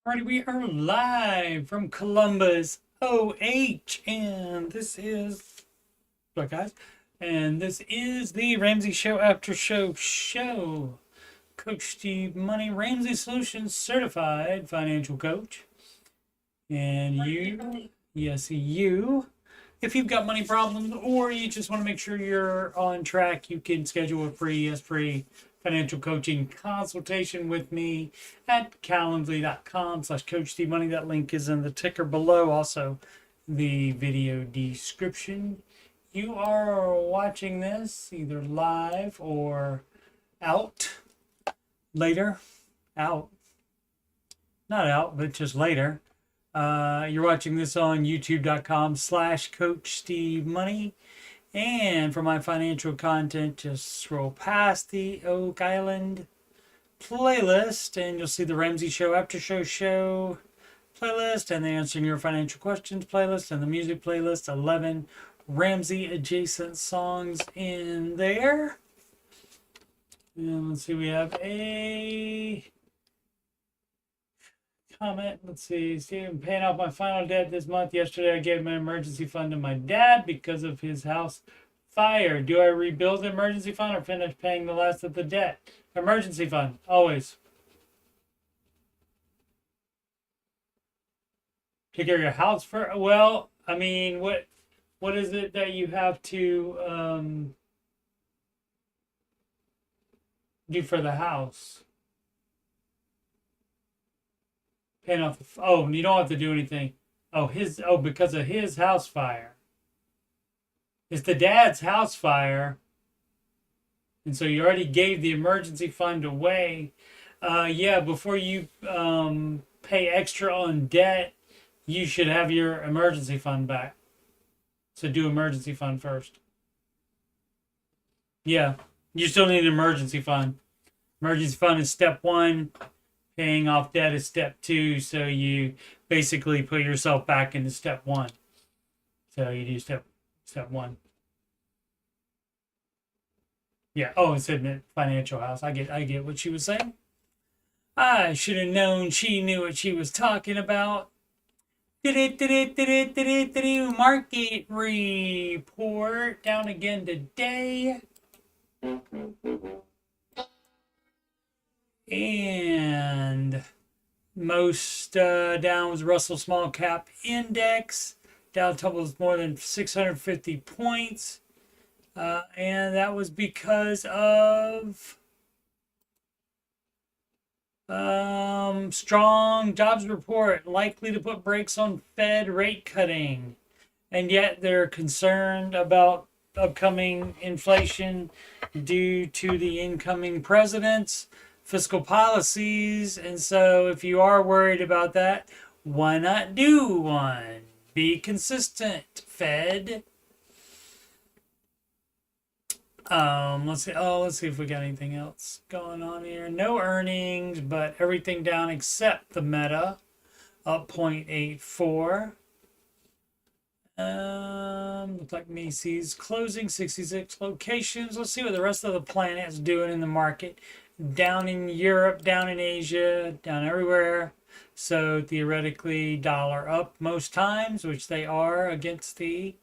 Alrighty, we are live from Columbus, OH, and this is what, guys? And this is the Ramsey Show After Show. Coach Steve Money, Ramsey Solutions Certified Financial Coach. And you, yes, you. If you've got money problems or you just want to make sure you're on track, you can schedule a free financial coaching consultation with me at calendly.com/coachstevemoney. That link is in the ticker below. Also, the video description. You are watching this either live or out later. Out. Not out, but just later. You're watching this on youtube.com/coachstevemoney. And for my financial content, just scroll past the Oak Island playlist and you'll see the Ramsey Show After Show playlist and the Answering Your Financial Questions playlist and the music playlist. 11 Ramsey adjacent songs in there. And let's see, we have a comment. Let's see, Steve, paying off my final debt this month. Yesterday I gave my emergency fund to my dad because of his house fire. Do I rebuild the emergency fund or finish paying the last of the debt? Emergency fund, always. Take care of your house first. Well, I mean, what is it that you have to do for the house? Paying off the, oh, you don't have to do anything. Because of his house fire. It's the dad's house fire. And so you already gave the emergency fund away. Yeah, before you pay extra on debt, you should have your emergency fund back. So do emergency fund first. Yeah, you still need an emergency fund. Emergency fund is step one. Paying off debt is step two. So you basically put yourself back into step one. So you do step one. Yeah. Oh, it's in the financial house. I get what she was saying. I should have known she knew what she was talking about. Market report down again today. And most down was Russell Small Cap Index. Dow tumbles more than 650 points. And that was because of strong jobs report likely to put brakes on Fed rate cutting. And yet they're concerned about upcoming inflation due to the incoming president's fiscal policies. And so if you are worried about that, why not do one? Be consistent, Fed. Let's see if we got anything else going on here. No earnings, but everything down except the Meta, up 0.84. Looks like Macy's closing 66 locations. Let's see what the rest of the planet is doing in the market. Down in Europe, down in Asia, down everywhere. So theoretically, dollar up most times, which they are against it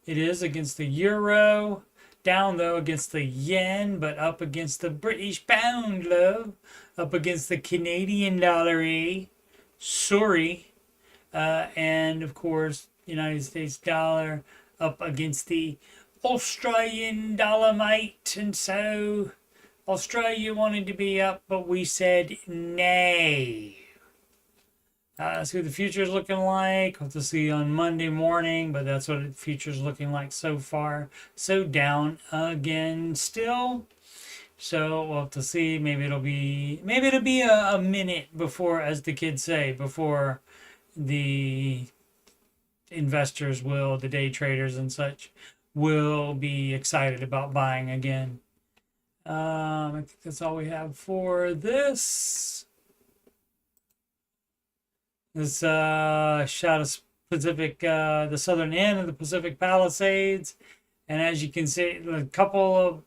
is against the euro. Down though against the yen, but up against the British pound, love. Up against the Canadian dollar, sorry. And of course, United States dollar up against the Australian dollarmite. And so Australia wanted to be up, but we said nay. See what the future is looking like. We'll have to see on Monday morning, but that's what the future is looking like so far. So down again still. So we'll have to see. Maybe it'll be a minute before, as the kids say, before the investors will, the day traders and such, will be excited about buying again. I think that's all we have for this. This shot of Pacific, the southern end of the Pacific Palisades. And as you can see, a couple of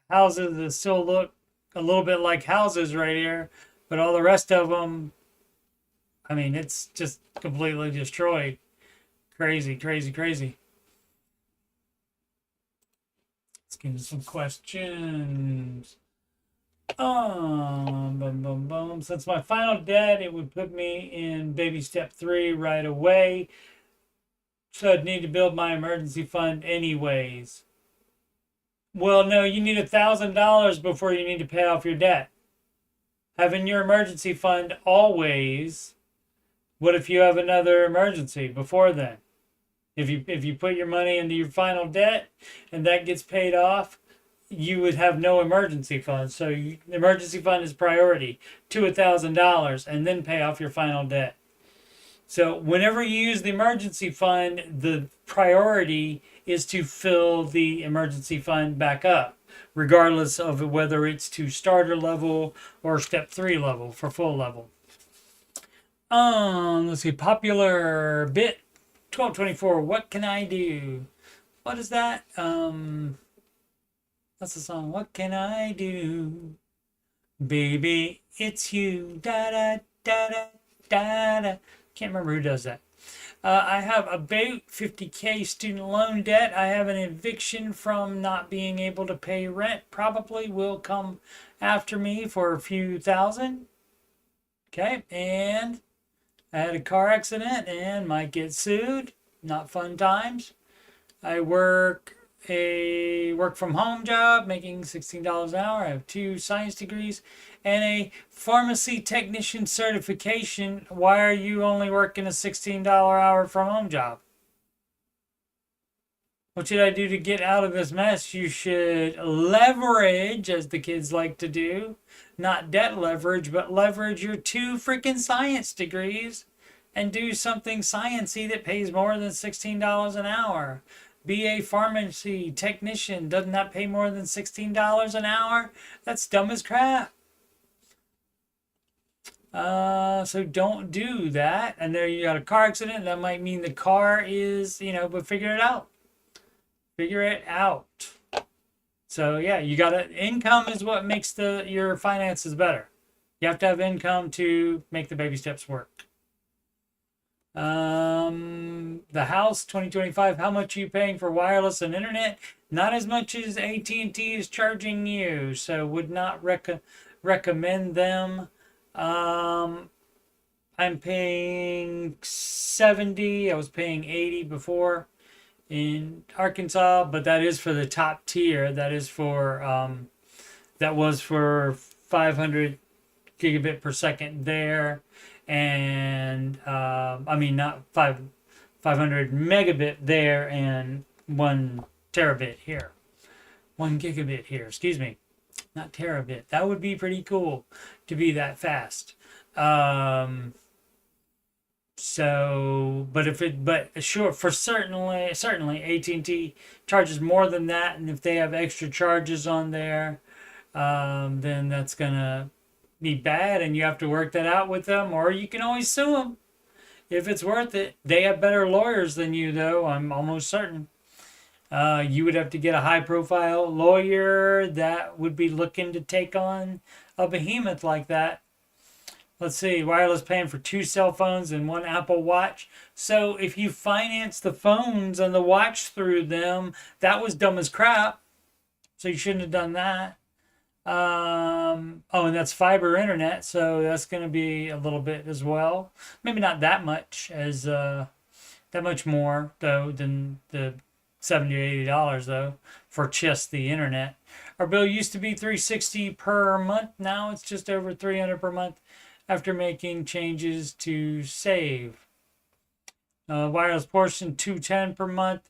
houses that still look a little bit like houses right here, but all the rest of them I mean, it's just completely destroyed. Crazy, crazy, crazy. Let's get into some questions. Boom, boom, boom. Since my final debt, it would put me in baby step 3 right away. So I'd need to build my emergency fund anyways. Well, no, you need $1,000 before you need to pay off your debt. Having your emergency fund always. What if you have another emergency before then? If you put your money into your final debt and that gets paid off, you would have no emergency fund. So the emergency fund is priority to $1,000 and then pay off your final debt. So whenever you use the emergency fund, the priority is to fill the emergency fund back up, regardless of whether it's to starter level or step 3 level for full level. Let's see, popular bit 1224. What can I do? What is that? That's the song. What can I do? Baby, it's you. Da da da da da da. Can't remember who does that. I have about 50K student loan debt. I have an eviction from not being able to pay rent. Probably will come after me for a few thousand. Okay, and I had a car accident and might get sued. Not fun times. I work a work from home job making $16 an hour. I have 2 science degrees and a pharmacy technician certification. Why are you only working a $16 hour from home job? What should I do to get out of this mess? You should leverage, as the kids like to do. Not debt leverage, but leverage your 2 freaking science degrees and do something sciencey that pays more than $16 an hour. Be a pharmacy technician. Doesn't that pay more than $16 an hour? That's dumb as crap. So don't do that. And there you got a car accident. That might mean the car is, but figure it out. Figure it out. So yeah, you got income is what makes your finances better. You have to have income to make the baby steps work. The house 2025. How much are you paying for wireless and internet? Not as much as AT&T is charging you. So would not recommend them. I'm paying 70. I was paying 80 before in Arkansas, but that is for the top tier. That is for that was for 500 gigabit per second there, and not 500 megabit there and 1 terabit here, 1 gigabit here. Excuse me, not terabit. That would be pretty cool to be that fast. So, but sure, for certainly AT&T charges more than that, and if they have extra charges on there, then that's gonna be bad, and you have to work that out with them, or you can always sue them if it's worth it. They have better lawyers than you, though. I'm almost certain. You would have to get a high-profile lawyer that would be looking to take on a behemoth like that. Let's see, wireless paying for 2 cell phones and 1 Apple Watch. So if you finance the phones and the watch through them, that was dumb as crap. So you shouldn't have done that. And that's fiber internet, so that's going to be a little bit as well. Maybe not that much that much more though than the $70 or $80 though for just the internet. Our bill used to be $360 per month. Now it's just over $300 per month after making changes to save. Wireless portion $210 per month,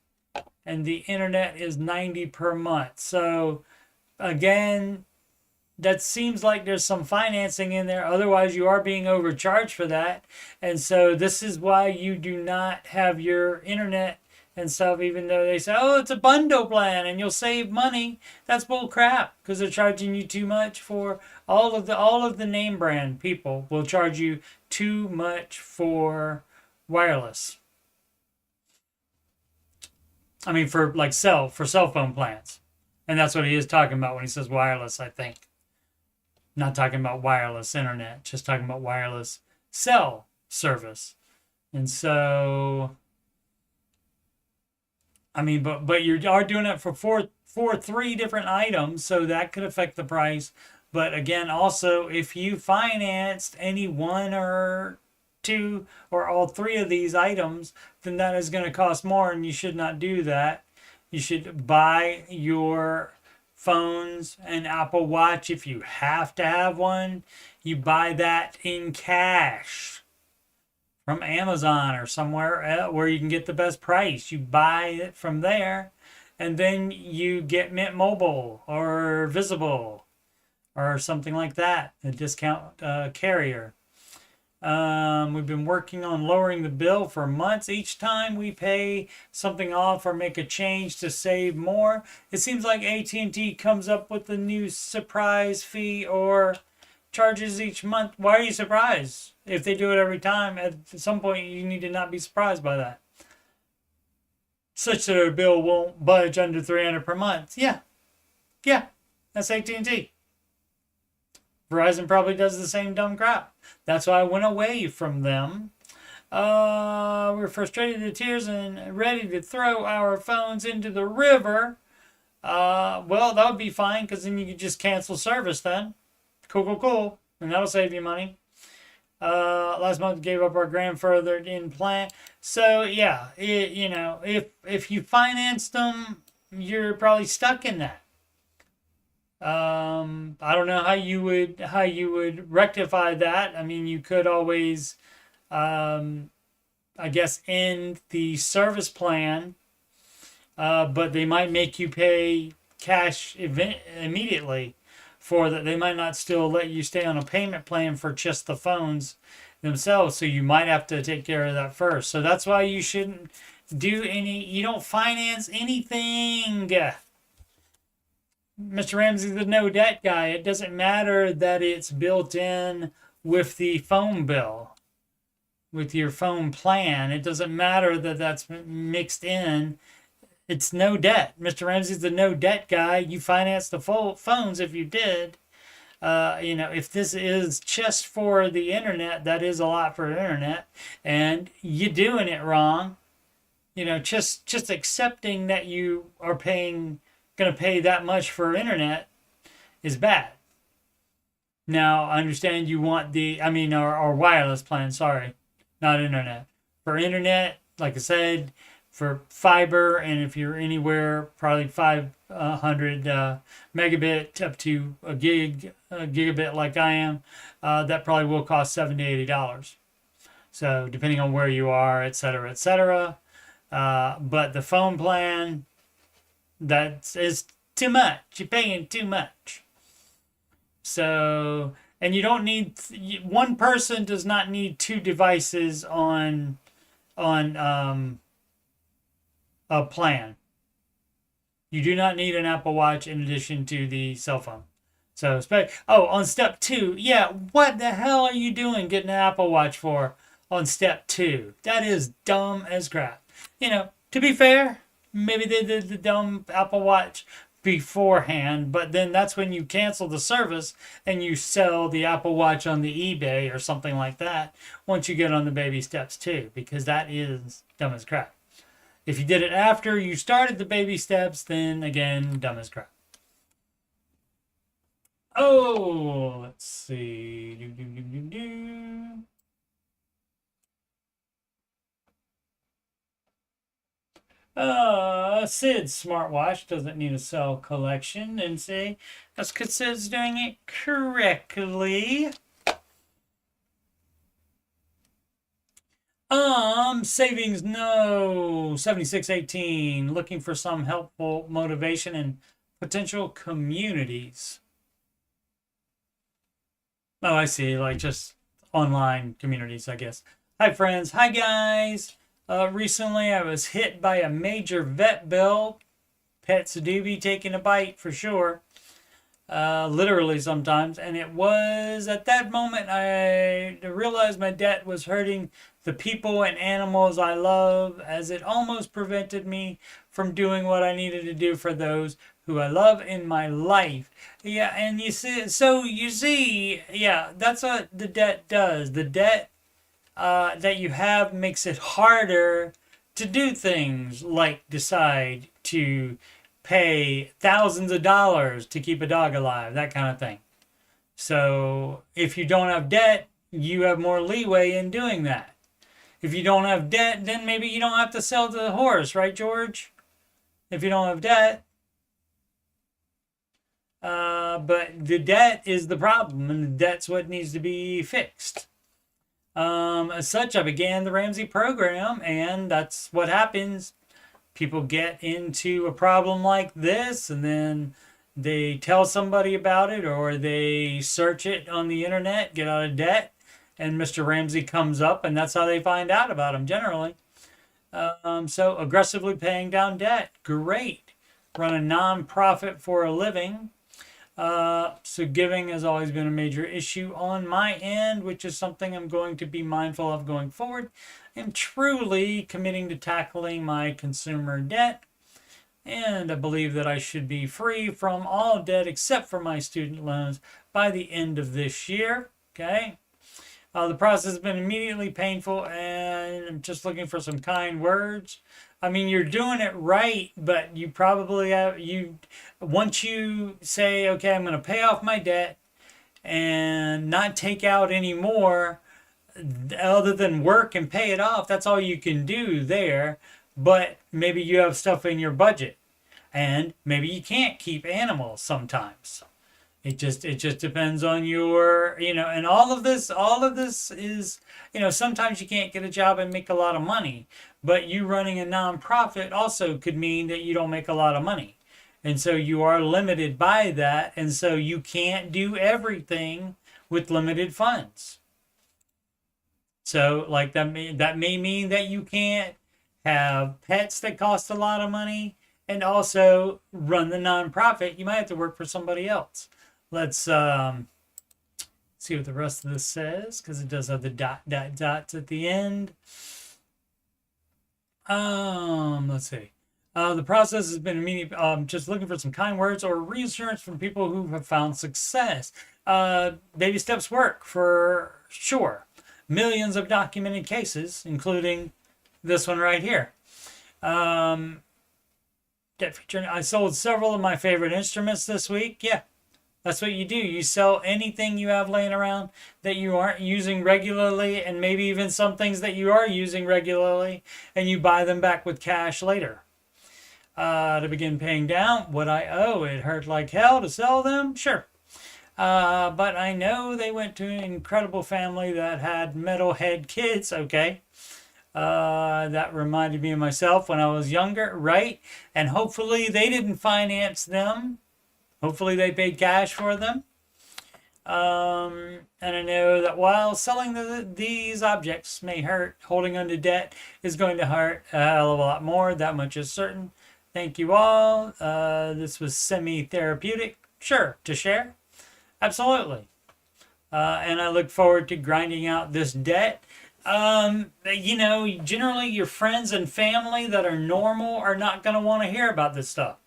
and the internet is $90 per month. So again, that seems like there's some financing in there. Otherwise, you are being overcharged for that. And so this is why you do not have your internet and stuff, even though they say, oh, it's a bundle plan and you'll save money. That's bull crap, because they're charging you too much for all of the name brand people will charge you too much for wireless. I mean, for cell phone plans. And that's what he is talking about when he says wireless, I think. Not talking about wireless internet, just talking about wireless cell service. And so, I mean, but you are doing it for three different items, so that could affect the price. But again, also, if you financed any one or two or all three of these items, then that is going to cost more, and you should not do that. You should buy your phones and Apple Watch if you have to have one. You buy that in cash from Amazon or somewhere where you can get the best price. You buy it from there, and then you get Mint Mobile or Visible or something like that, a discount carrier. We've been working on lowering the bill for months. Each time we pay something off or make a change to save more, it seems like AT&T comes up with a new surprise fee or charges each month. Why are you surprised? If they do it every time, at some point you need to not be surprised by that. Such that a bill won't budge under $300 per month. Yeah, that's AT&T. Verizon probably does the same dumb crap. That's why I went away from them. We're frustrated to tears and ready to throw our phones into the river. Well, that would be fine, because then you could just cancel service then. Cool. And that'll save you money. Last month gave up our grandfather in plan. So yeah, if you financed them, you're probably stuck in that. I don't know how you would rectify that. I mean, you could always, I guess, end the service plan, but they might make you pay cash immediately for that. They might not still let you stay on a payment plan for just the phones themselves, so you might have to take care of that first. So that's why you shouldn't you don't finance anything. Mr. Ramsey, the no debt guy, it doesn't matter that it's built in with the phone bill, with your phone plan. It doesn't matter that that's mixed in. It's no debt. Mr. Ramsey's the no debt guy. You finance the phones if you did. If this is just for the internet, that is a lot for the internet, and you're doing it wrong. Just accepting that you are going to pay that much for internet is bad. Now, I understand you want our wireless plan, sorry, not internet. For internet, like I said, for fiber, and if you're anywhere, probably 500 megabit up to a gigabit like I am, that probably will cost $70 to $80. So depending on where you are, et cetera, et cetera. But the phone plan, that is too much. You're paying too much. So, and you don't need, one person does not need two devices on a plan. You do not need an Apple Watch in addition to the cell phone. So, on step 2, yeah, what the hell are you doing getting an Apple Watch for on step 2? That is dumb as crap. To be fair, maybe they did the dumb Apple Watch beforehand, but then that's when you cancel the service and you sell the Apple Watch on the eBay or something like that once you get on the baby steps too, because that is dumb as crap. If you did it after you started the baby steps, then again, dumb as crap. Oh, let's see. Sid's smartwatch doesn't need a cell collection, and see, that's because Sid's doing it correctly. Savings, no. 7618, looking for some helpful motivation and potential communities. Oh, I see, like just online communities, I guess. Hi, friends. Hi, guys. Recently, I was hit by a major vet bill. Pets do be taking a bite for sure. Literally sometimes. And it was at that moment I realized my debt was hurting the people and animals I love, as it almost prevented me from doing what I needed to do for those who I love in my life. Yeah, and you see, yeah, that's what the debt does. The debt that you have makes it harder to do things like decide to pay thousands of dollars to keep a dog alive, that kind of thing. So if you don't have debt, you have more leeway in doing that. If you don't have debt, then maybe you don't have to sell the horse, right, George? If you don't have debt. But the debt is the problem, and the debt's what needs to be fixed. As such, I began the Ramsey program, and that's what happens. People get into a problem like this, and then they tell somebody about it, or they search it on the internet, get out of debt, and Mr. Ramsey comes up, and that's how they find out about him generally. So aggressively paying down debt, great. Run a nonprofit for a living. So giving has always been a major issue on my end, which is something I'm going to be mindful of going forward. I'm truly committing to tackling my consumer debt, and I believe that I should be free from all debt except for my student loans by the end of this year. Okay. The process has been immediately painful, and I'm just looking for some kind words. I mean, you're doing it right, but you probably have, once you say, okay, I'm going to pay off my debt and not take out any more other than work and pay it off, that's all you can do there. But maybe you have stuff in your budget, and maybe you can't keep animals sometimes. It just depends on your, and all of this is, sometimes you can't get a job and make a lot of money, but you running a nonprofit also could mean that you don't make a lot of money. And so you are limited by that. And so you can't do everything with limited funds. So like that may mean that you can't have pets that cost a lot of money and also run the nonprofit. You might have to work for somebody else. Let's see what the rest of this says, because it does have the dots at the end. Let's see. The process has been immediate. Just looking for some kind words or reassurance from people who have found success. Baby steps work for sure. Millions of documented cases, including this one right here. I sold several of my favorite instruments this week. Yeah. That's what you do. You sell anything you have laying around that you aren't using regularly, and maybe even some things that you are using regularly, and you buy them back with cash later. To begin paying down what I owe. It hurt like hell to sell them, sure. But I know they went to an incredible family that had metalhead kids, okay. That reminded me of myself when I was younger, right? And hopefully they didn't finance them. Hopefully they paid cash for them. And I know that while selling these objects may hurt, holding on to debt is going to hurt a hell of a lot more. That much is certain. Thank you all. This was semi-therapeutic. Sure, to share. Absolutely. And I look forward to grinding out this debt. Generally your friends and family that are normal are not going to want to hear about this stuff.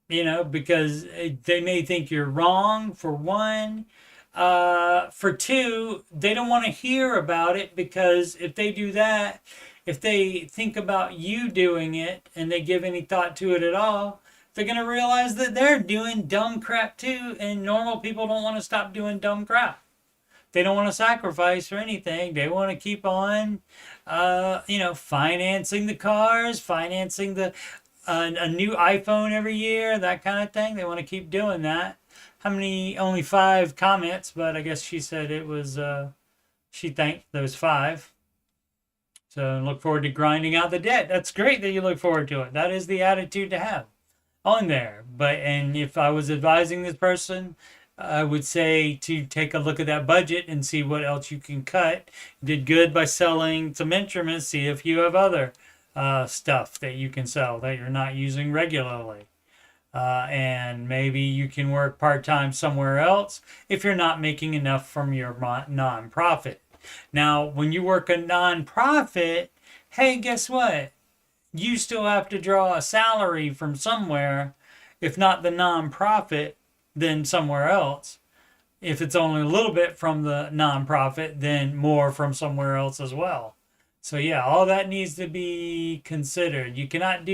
Because they may think you're wrong, for one. For two, they don't want to hear about it, because if they do that, if they think about you doing it and they give any thought to it at all, they're going to realize that they're doing dumb crap too, and normal people don't want to stop doing dumb crap. They don't want to sacrifice or anything. They want to keep on, financing the cars, financing a new iPhone every year, that kind of thing. They want to keep doing that. How many? Only 5 comments, but I guess she said it was, she thanked those 5. So look forward to grinding out the debt. That's great that you look forward to it. That is the attitude to have on there. And if I was advising this person, I would say to take a look at that budget and see what else you can cut. You did good by selling some instruments. See if you have other stuff that you can sell that you're not using regularly. And maybe you can work part-time somewhere else if you're not making enough from your nonprofit. Now, when you work a nonprofit, hey, guess what? You still have to draw a salary from somewhere. If not the nonprofit, then somewhere else. If it's only a little bit from the nonprofit, then more from somewhere else as well. So yeah, all that needs to be considered. You don't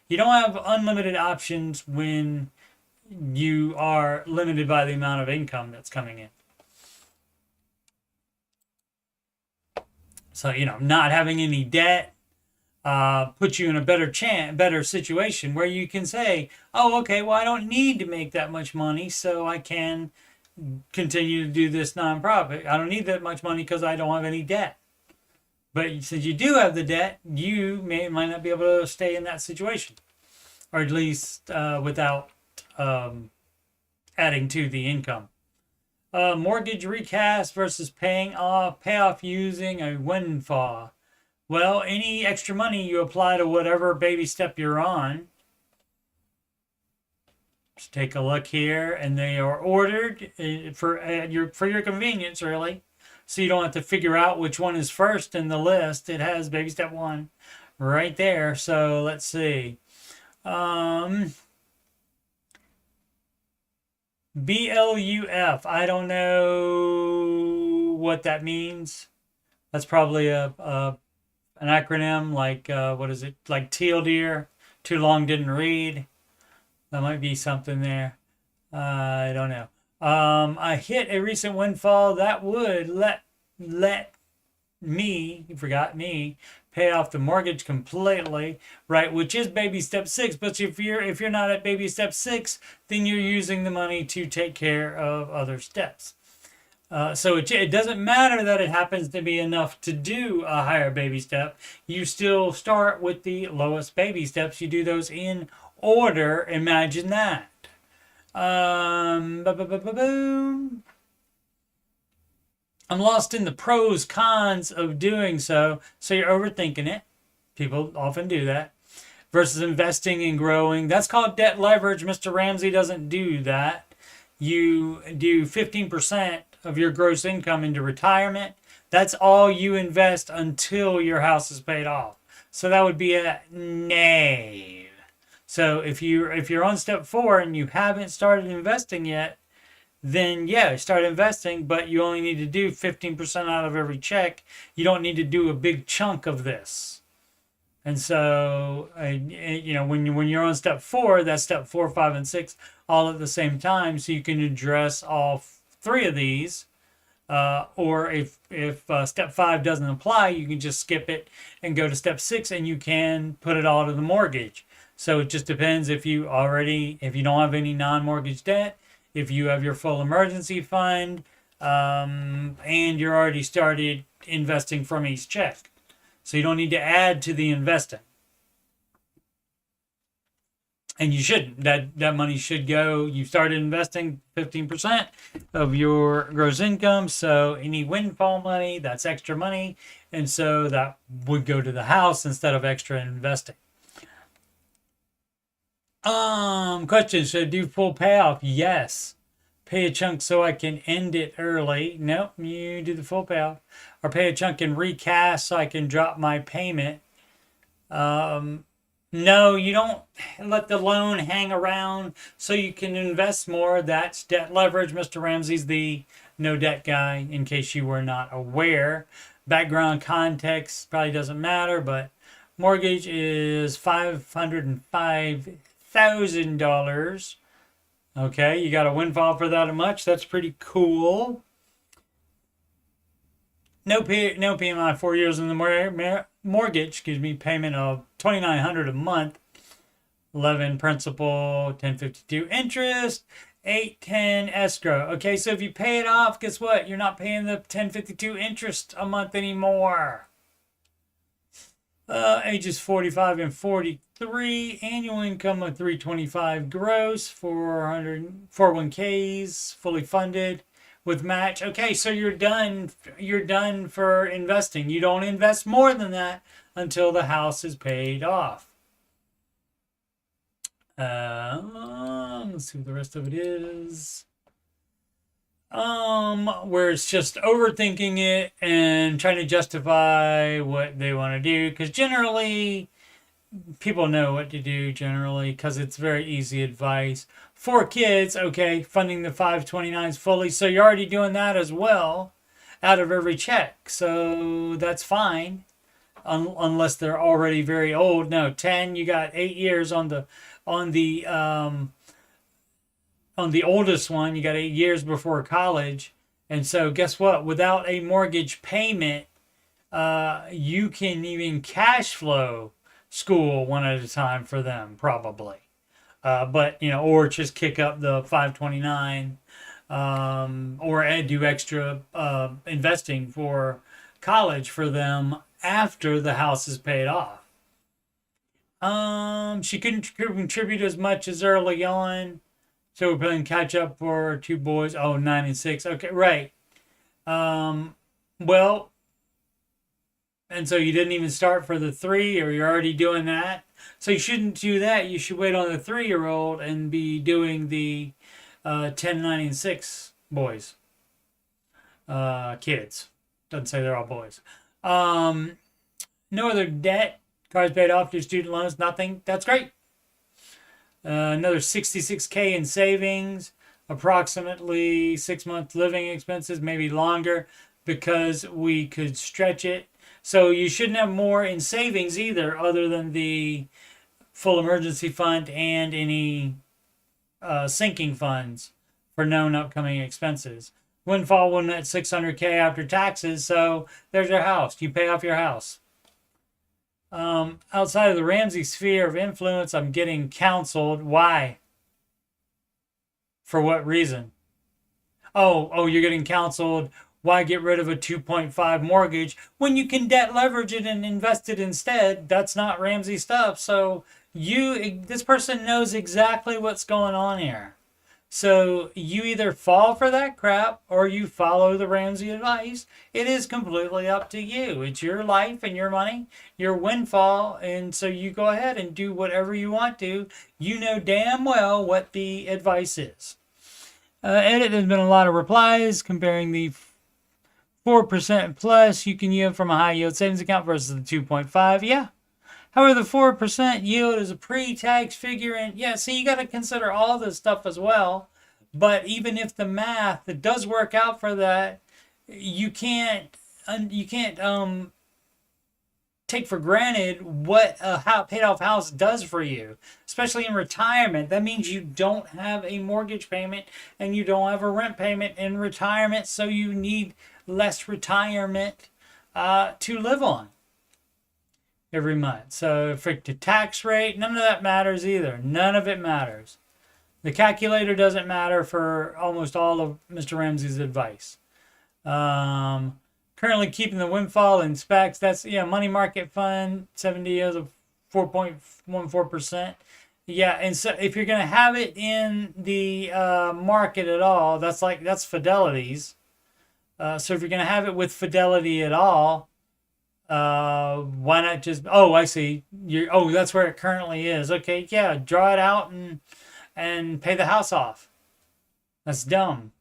have unlimited options when you are limited by the amount of income that's coming in. So, not having any debt puts you in a better situation where you can say, oh, okay, well, I don't need to make that much money, so I can continue to do this nonprofit. I don't need that much money because I don't have any debt. But since you do have the debt, you might not be able to stay in that situation, or at least without adding to the income. Mortgage recast versus payoff using a windfall. Well, any extra money you apply to whatever baby step you're on. Let's take a look here, and they are ordered for your convenience, really. So you don't have to figure out which one is first in the list. It has baby step 1 right there. So let's see. BLUF. I don't know what that means. That's probably an acronym like what is it? Like teal deer. Too long didn't read. That might be something there. I don't know. I hit a recent windfall that would let me, you forgot me, pay off the mortgage completely, right? Which is baby step 6. But if you're not at baby step 6, then you're using the money to take care of other steps. So it doesn't matter that it happens to be enough to do a higher baby step. You still start with the lowest baby steps. You do those in order. Imagine that. Boom. I'm lost in the pros, cons of doing so. So you're overthinking it. People often do that. Versus investing and growing. That's called debt leverage. Mr. Ramsey doesn't do that. You do 15% of your gross income into retirement. That's all you invest until your house is paid off. So that would be a nay. So if you're on step 4 and you haven't started investing yet, then yeah, start investing, but you only need to do 15% out of every check. You don't need to do a big chunk of this. And so, when you're on step 4, that's step 4, 5, and 6 all at the same time. So you can address all 3 of these. Or if step 5 doesn't apply, you can just skip it and go to step 6, and you can put it all to the mortgage. So it just depends if you don't have any non-mortgage debt, if you have your full emergency fund, and you're already started investing from each check. So you don't need to add to the investing. And you shouldn't. That money should go. You started investing 15% of your gross income. So any windfall money, that's extra money. And so that would go to the house instead of extra investing. Question, should I do full payoff? Yes. Pay a chunk so I can end it early. Nope, you do the full payoff. Or pay a chunk and recast so I can drop my payment. No, you don't let the loan hang around so you can invest more. That's debt leverage. Mr. Ramsey's the no debt guy, in case you were not aware. Background context probably doesn't matter, but mortgage is $505,000. Okay, you got a windfall for that much. That's pretty cool. No PMI, 4 years in the mortgage, payment of $2,900 a month. 11 principal, 1052 interest, 810 escrow. Okay, so if you pay it off, guess what? You're not paying the 1052 interest a month anymore. Ages 45 and 43, annual income of 325 gross, 401ks, fully funded with match. Okay, so you're done for investing. You don't invest more than that until the house is paid off. Let's see what the rest of it is. Where it's just overthinking it and trying to justify what they want to do, because generally people know what to do generally because it's very easy advice. 4 kids, okay, funding the 529s fully. So you're already doing that as well out of every check. So that's fine. Unless they're already very old. No, 10, you got 8 years on on the um, the oldest one. You got 8 years before college. And so guess what? Without a mortgage payment, you can even cash flow school one at a time for them, probably. But or just kick up the 529, or do extra investing for college for them after the house is paid off. She couldn't contribute as much as early on, so we're playing catch up for 2 boys. Oh, 9 and 6. Okay, right. Um, well, and so you didn't even start for the 3, or you're already doing that. So you shouldn't do that. You should wait on the 3-year-old and be doing the 10, 9, and 6 boys, kids. Doesn't say they're all boys. Um, no other debt. Cars paid off, to student loans, nothing. That's great. Another 66K in savings, approximately 6 month living expenses, maybe longer because we could stretch it. So you shouldn't have more in savings either, other than the full emergency fund and any sinking funds for known upcoming expenses. Windfall one at 600K after taxes, so there's your house. You pay off your house. Outside of the Ramsey sphere of influence, I'm getting counseled. Why? For what reason? Oh, you're getting counseled. Why get rid of a 2.5 mortgage when you can debt leverage it and invest it instead? That's not Ramsey stuff. So this person knows exactly what's going on here. So you either fall for that crap or you follow the Ramsey advice. It is completely up to you. It's your life and your money, your windfall. And so you go ahead and do whatever you want to. You know damn well what the advice is. Edit, there's been a lot of replies comparing the 4% plus you can yield from a high yield savings account versus the 2.5. Yeah. However, the 4% yield is a pre-tax figure, and yeah, so you got to consider all this stuff as well. But even if the math it does work out for that, you can't take for granted what a paid off house does for you, especially in retirement. That means you don't have a mortgage payment and you don't have a rent payment in retirement, so you need less retirement to live on every month. So for the tax rate, none of that matters either. None of it matters. The calculator doesn't matter for almost all of Mr. Ramsey's advice. Currently keeping the windfall in specs. That's money market fund, 70 years of 4.14%. Yeah, and so if you're gonna have it in the market at all, that's Fidelity's. So if you're gonna have it with Fidelity at all, why not just? Oh, I see. That's where it currently is. Okay, yeah, draw it out and pay the house off. That's dumb.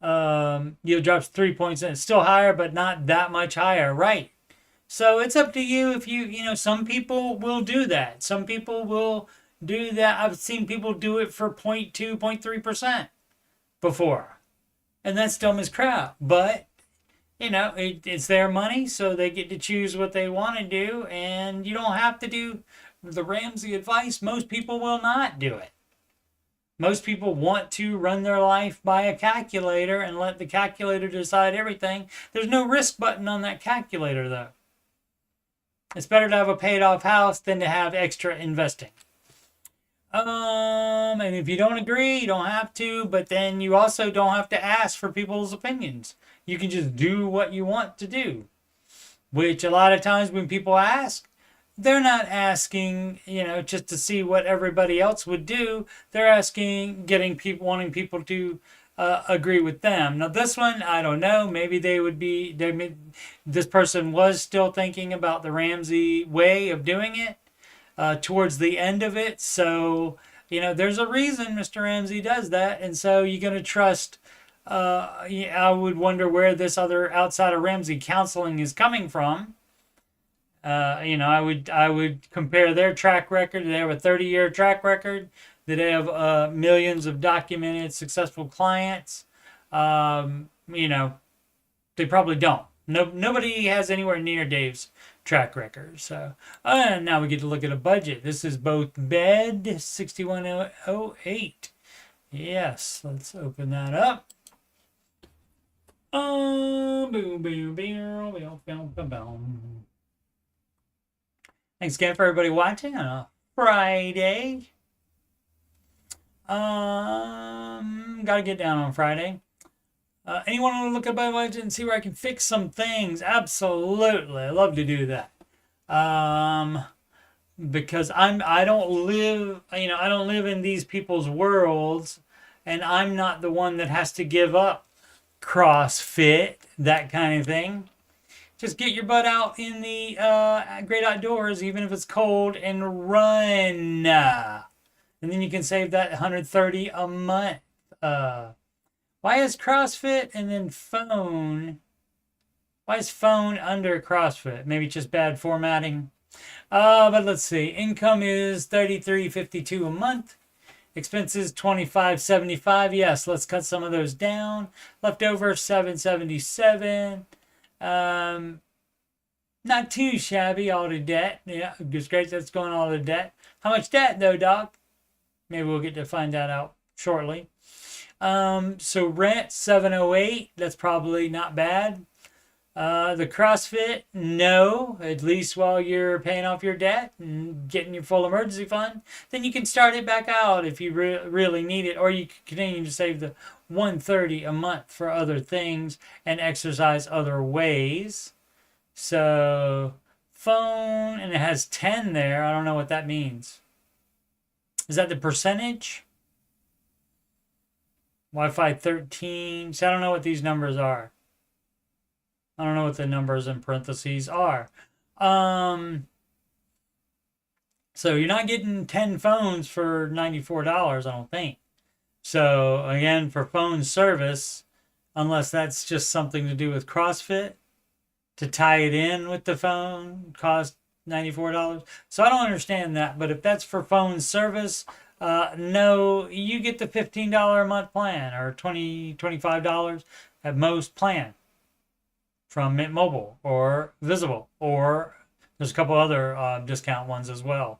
Yield drops 3 points, and it's still higher, but not that much higher, right? So it's up to you. If some people will do that. Some people will do that. I've seen people do it for 0.2, 0.3% before, and that's dumb as crap. But it's their money, so they get to choose what they want to do, and you don't have to do the Ramsey advice. Most people will not do it. Most people want to run their life by a calculator and let the calculator decide everything. There's no risk button on that calculator, though. It's better to have a paid off house than to have extra investing. And if you don't agree, you don't have to, but then you also don't have to ask for people's opinions. You can just do what you want to do, which a lot of times when people ask, they're not asking, just to see what everybody else would do. They're asking, wanting people to agree with them. Now, this one, I don't know. Maybe this person was still thinking about the Ramsey way of doing it towards the end of it. So, there's a reason Mr. Ramsey does that. And so you're going to trust. I would wonder where this other outside of Ramsey counseling is coming from. I would compare their track record. They have a 30-year track record. That they have millions of documented successful clients. They probably don't. Nobody has anywhere near Dave's track record. So now we get to look at a budget. This is both bed 6108. Yes, let's open that up. Boom, boom, boom, boom, boom, boom, boom. Thanks again for everybody watching on a Friday. Gotta get down on Friday. Anyone want to look at my budget and see where I can fix some things? Absolutely, I love to do that. Because I don't live in these people's worlds, and I'm not the one that has to give up CrossFit, that kind of thing. Just get your butt out in the great outdoors, even if it's cold, and run. And then you can save that $130 a month. Why is CrossFit and then phone? Why is phone under CrossFit? Maybe just bad formatting. But let's see. Income is $33.52 a month. Expenses $25.75. Yes, let's cut some of those down. Leftover $7.77. Not too shabby. All the debt. Yeah, it's great that's going all the debt. How much debt though, Doc? Maybe we'll get to find that out shortly. So rent $708. That's probably not bad. The CrossFit, no, at least while you're paying off your debt and getting your full emergency fund. Then you can start it back out if you really need it, or you can continue to save the $130 a month for other things and exercise other ways. So phone, and it has 10 there. I don't know what that means. Is that the percentage? Wi-Fi 13. So I don't know what these numbers are. I don't know what the numbers in parentheses are. So you're not getting 10 phones for $94, I don't think. So again, for phone service, unless that's just something to do with CrossFit, to tie it in with the phone, cost $94. So I don't understand that. But if that's for phone service, no, you get the $15 a month plan, or $25 at most plan from Mint Mobile or Visible, or there's a couple other discount ones as well.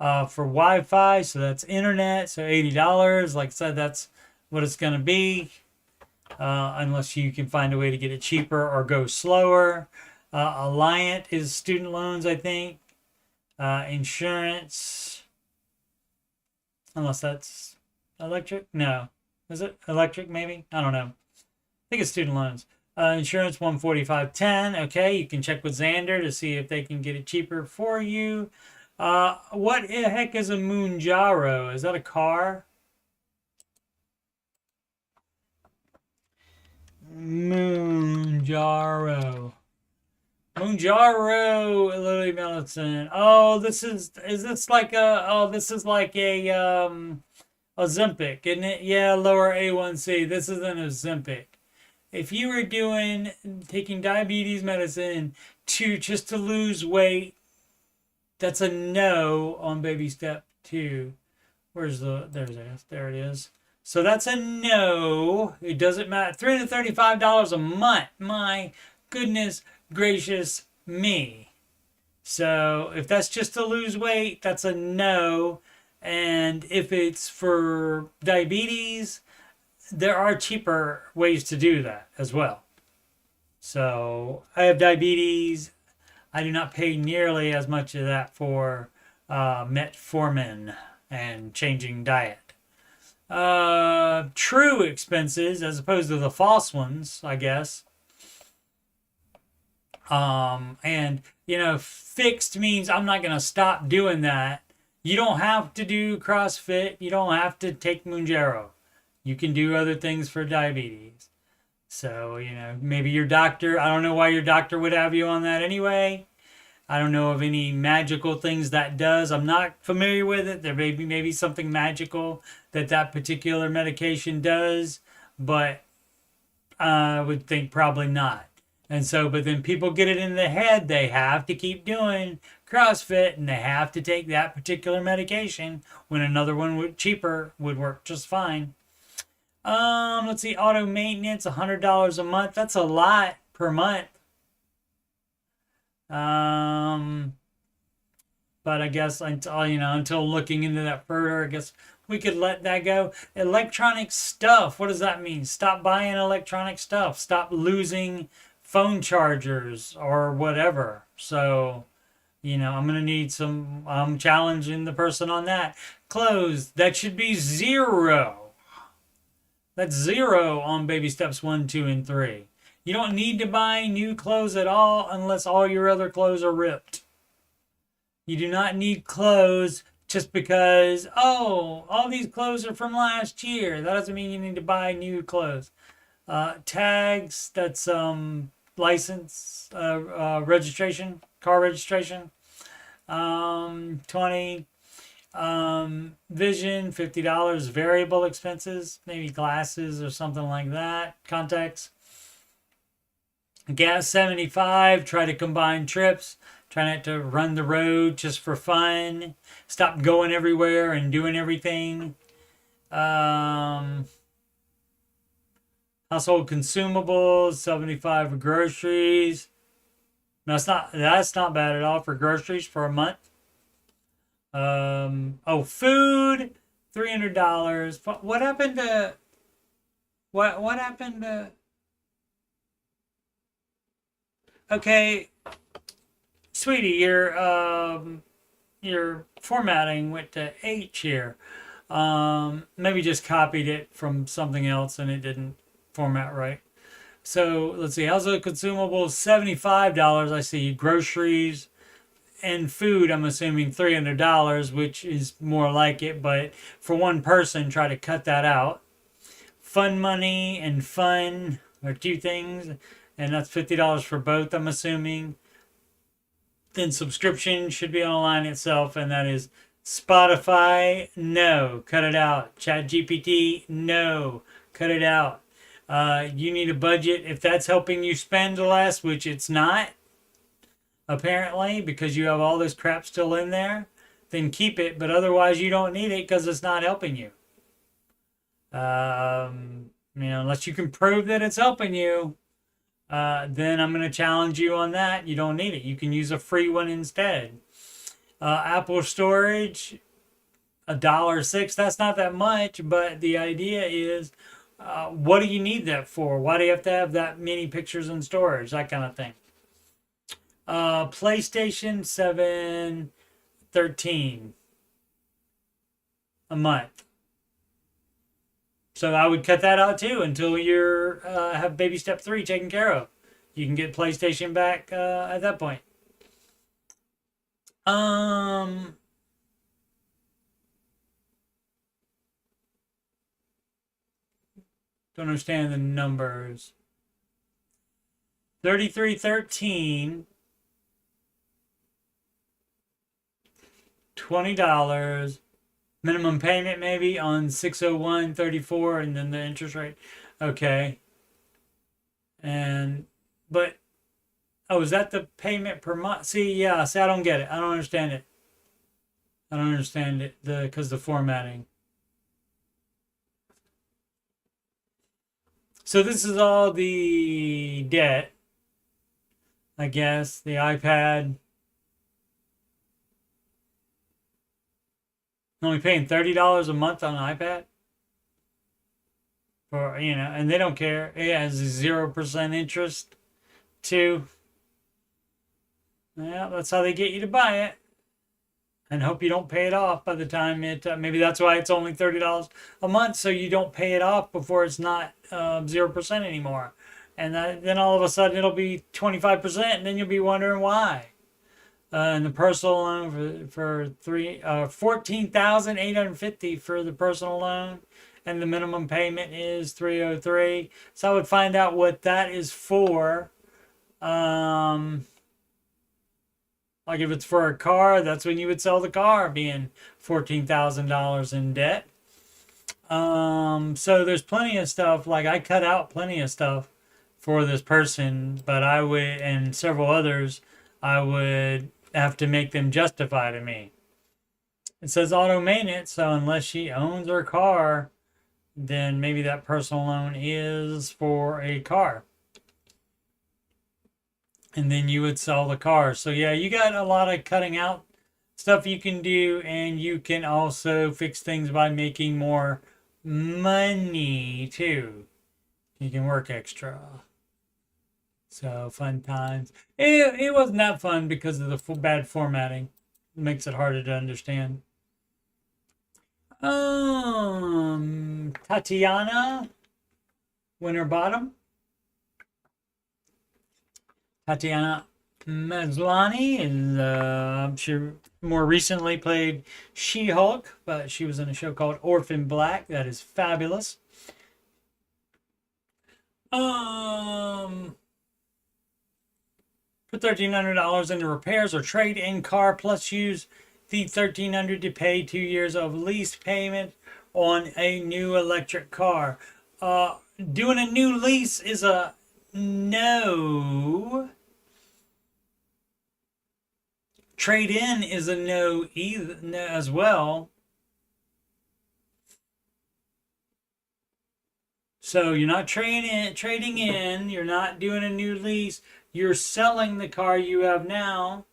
For Wi-Fi, so that's internet, so $80. Like I said, that's what it's going to be, unless you can find a way to get it cheaper or go slower. Alliant is student loans, I think. Insurance, unless that's electric. No, is it electric? Maybe, I don't know. I think it's student loans. Insurance $145.10. Okay, you can check with Xander to see if they can get it cheaper for you. What the heck is a Moonjaro? Is that a car? Moonjaro. Moonjaro, Lily Melton. Oh, this is this like a, oh, this is like a Ozempic, isn't it? Yeah, lower A1C. This is an Ozempic. If you were taking diabetes medicine just to lose weight, that's a no on baby step 2. There it is. So that's a no. It doesn't matter. $335 a month. My goodness gracious me. So if that's just to lose weight, that's a no. And if it's for diabetes, there are cheaper ways to do that as well. So I have diabetes. I do not pay nearly as much of that for metformin and changing diet. True expenses as opposed to the false ones, I guess. And fixed means I'm not going to stop doing that. You don't have to do CrossFit. You don't have to take Mounjaro. You can do other things for diabetes. So, maybe your doctor, I don't know why your doctor would have you on that anyway. I don't know of any magical things that does. I'm not familiar with it. There may be maybe something magical that particular medication does, but I would think probably not. And so, but then people get it in their head they have to keep doing CrossFit and they have to take that particular medication when another one cheaper would work just fine. Let's see, auto maintenance, $100 a month. That's a lot per month. But I guess until looking into that further, I guess we could let that go. Electronic stuff. What does that mean? Stop buying electronic stuff. Stop losing phone chargers or whatever. So, I'm going to need I'm challenging the person on that. Clothes. That should be 0. That's 0 on baby steps 1, 2, and 3. You don't need to buy new clothes at all unless all your other clothes are ripped. You do not need clothes just because, all these clothes are from last year. That doesn't mean you need to buy new clothes. Tags, that's license, registration, car registration. 20. Vision, $50. Variable expenses, maybe glasses or something like that. Contacts. Gas, $75. Try to combine trips. Try not to run the road just for fun. Stop going everywhere and doing everything. Household consumables, $75 for groceries. That's not bad at all for groceries for a month. Food, $300. What happened to what happened to Okay, sweetie, your formatting went to H here. Maybe just copied it from something else and it didn't format right. So let's see, household consumables, $75. I see groceries and food, I'm assuming $300, which is more like it, but for one person, try to cut that out. Fun money and fun are two things, and that's $50 for both, I'm assuming. Then subscription should be on the line itself, and that is Spotify, no, cut it out. ChatGPT, no, cut it out. You need a budget. If that's helping you spend less, which it's not, apparently, because you have all this crap still in there, then keep it. But otherwise, you don't need it because it's not helping you. Unless you can prove that it's helping you, then I'm going to challenge you on that. You don't need it. You can use a free one instead. Apple storage, $1.06. That's not that much, but the idea is, what do you need that for? Why do you have to have that many pictures in storage? That kind of thing. PlayStation 7, $13 a month. So I would cut that out too until you have baby step 3 taken care of. You can get PlayStation back at that point. Don't understand the numbers. 3313, $20. Minimum payment maybe on 601.34 and then the interest rate. Okay. But is that the payment per month? See, I don't get it. I don't understand it. Because the formatting. So this is all the debt, I guess. The iPad. Only paying $30 a month on an iPad. And they don't care. It has 0% interest too. Yeah, that's how they get you to buy it. And hope you don't pay it off by the time maybe that's why it's only $30 a month, so you don't pay it off before it's not 0% anymore. And then all of a sudden it'll be 25%, and then you'll be wondering why. And the personal loan for $14,850 for the personal loan, and the minimum payment is $303. So I would find out what that is for. Like if it's for a car, that's when you would sell the car, being $14,000 in debt. So there's plenty of stuff. Like I cut out plenty of stuff for this person, but I would, and several others, I would have to make them justify to me. It says auto maintenance, so unless she owns her car, then maybe that personal loan is for a car. And then you would sell the car. So yeah, you got a lot of cutting out stuff you can do, and you can also fix things by making more money too. You can work extra. So fun times. It wasn't that fun because of the bad formatting. It makes it harder to understand. Tatiana Winter Bottom. Tatiana Maslany is, I'm sure, more recently played She-Hulk, but she was in a show called Orphan Black. That is fabulous. Put $1,300 into repairs or trade in car, plus use the $1,300 to pay 2 years of lease payment on a new electric car. Doing a new lease is a no. Trade in is a no either as well. So you're not trading in, you're not doing a new lease, you're selling the car you have now.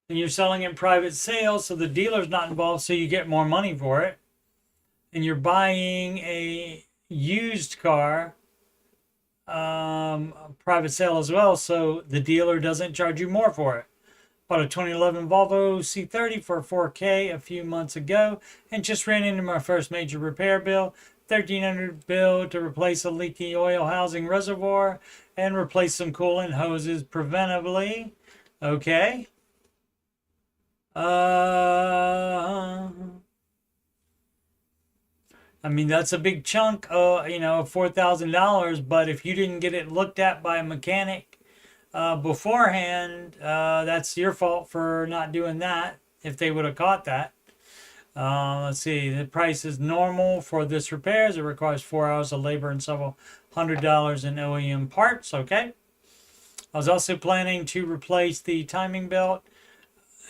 And you're selling in private sale, so the dealer's not involved, so you get more money for it. And you're buying a used car, private sale as well, so the dealer doesn't charge you more for it. Bought a 2011 Volvo C30 for $4K a few months ago, and just ran into my first major repair bill. $1,300 bill to replace a leaky oil housing reservoir and replace some coolant hoses preventively. Okay. I mean, that's a big chunk, $4,000, but if you didn't get it looked at by a mechanic beforehand, that's your fault for not doing that, if they would have caught that. Let's see, the price is normal for this repairs. It requires 4 hours of labor and several $100 in OEM parts, okay? I was also planning to replace the timing belt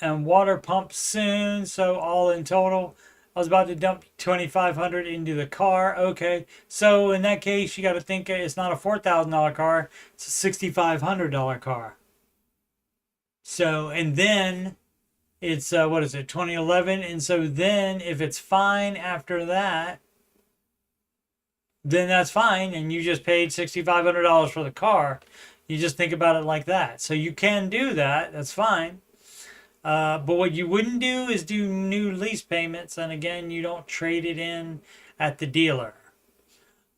and water pump soon, so all in total, I was about to dump $2,500 into the car. Okay, so in that case, you got to think it's not a $4,000 car; it's a $6,500 car. So, and then it's what is it, 2011? And so then, if it's fine after that, then that's fine, and you just paid $6,500 for the car. You just think about it like that. So you can do that. That's fine. But what you wouldn't do is do new lease payments, and again, you don't trade it in at the dealer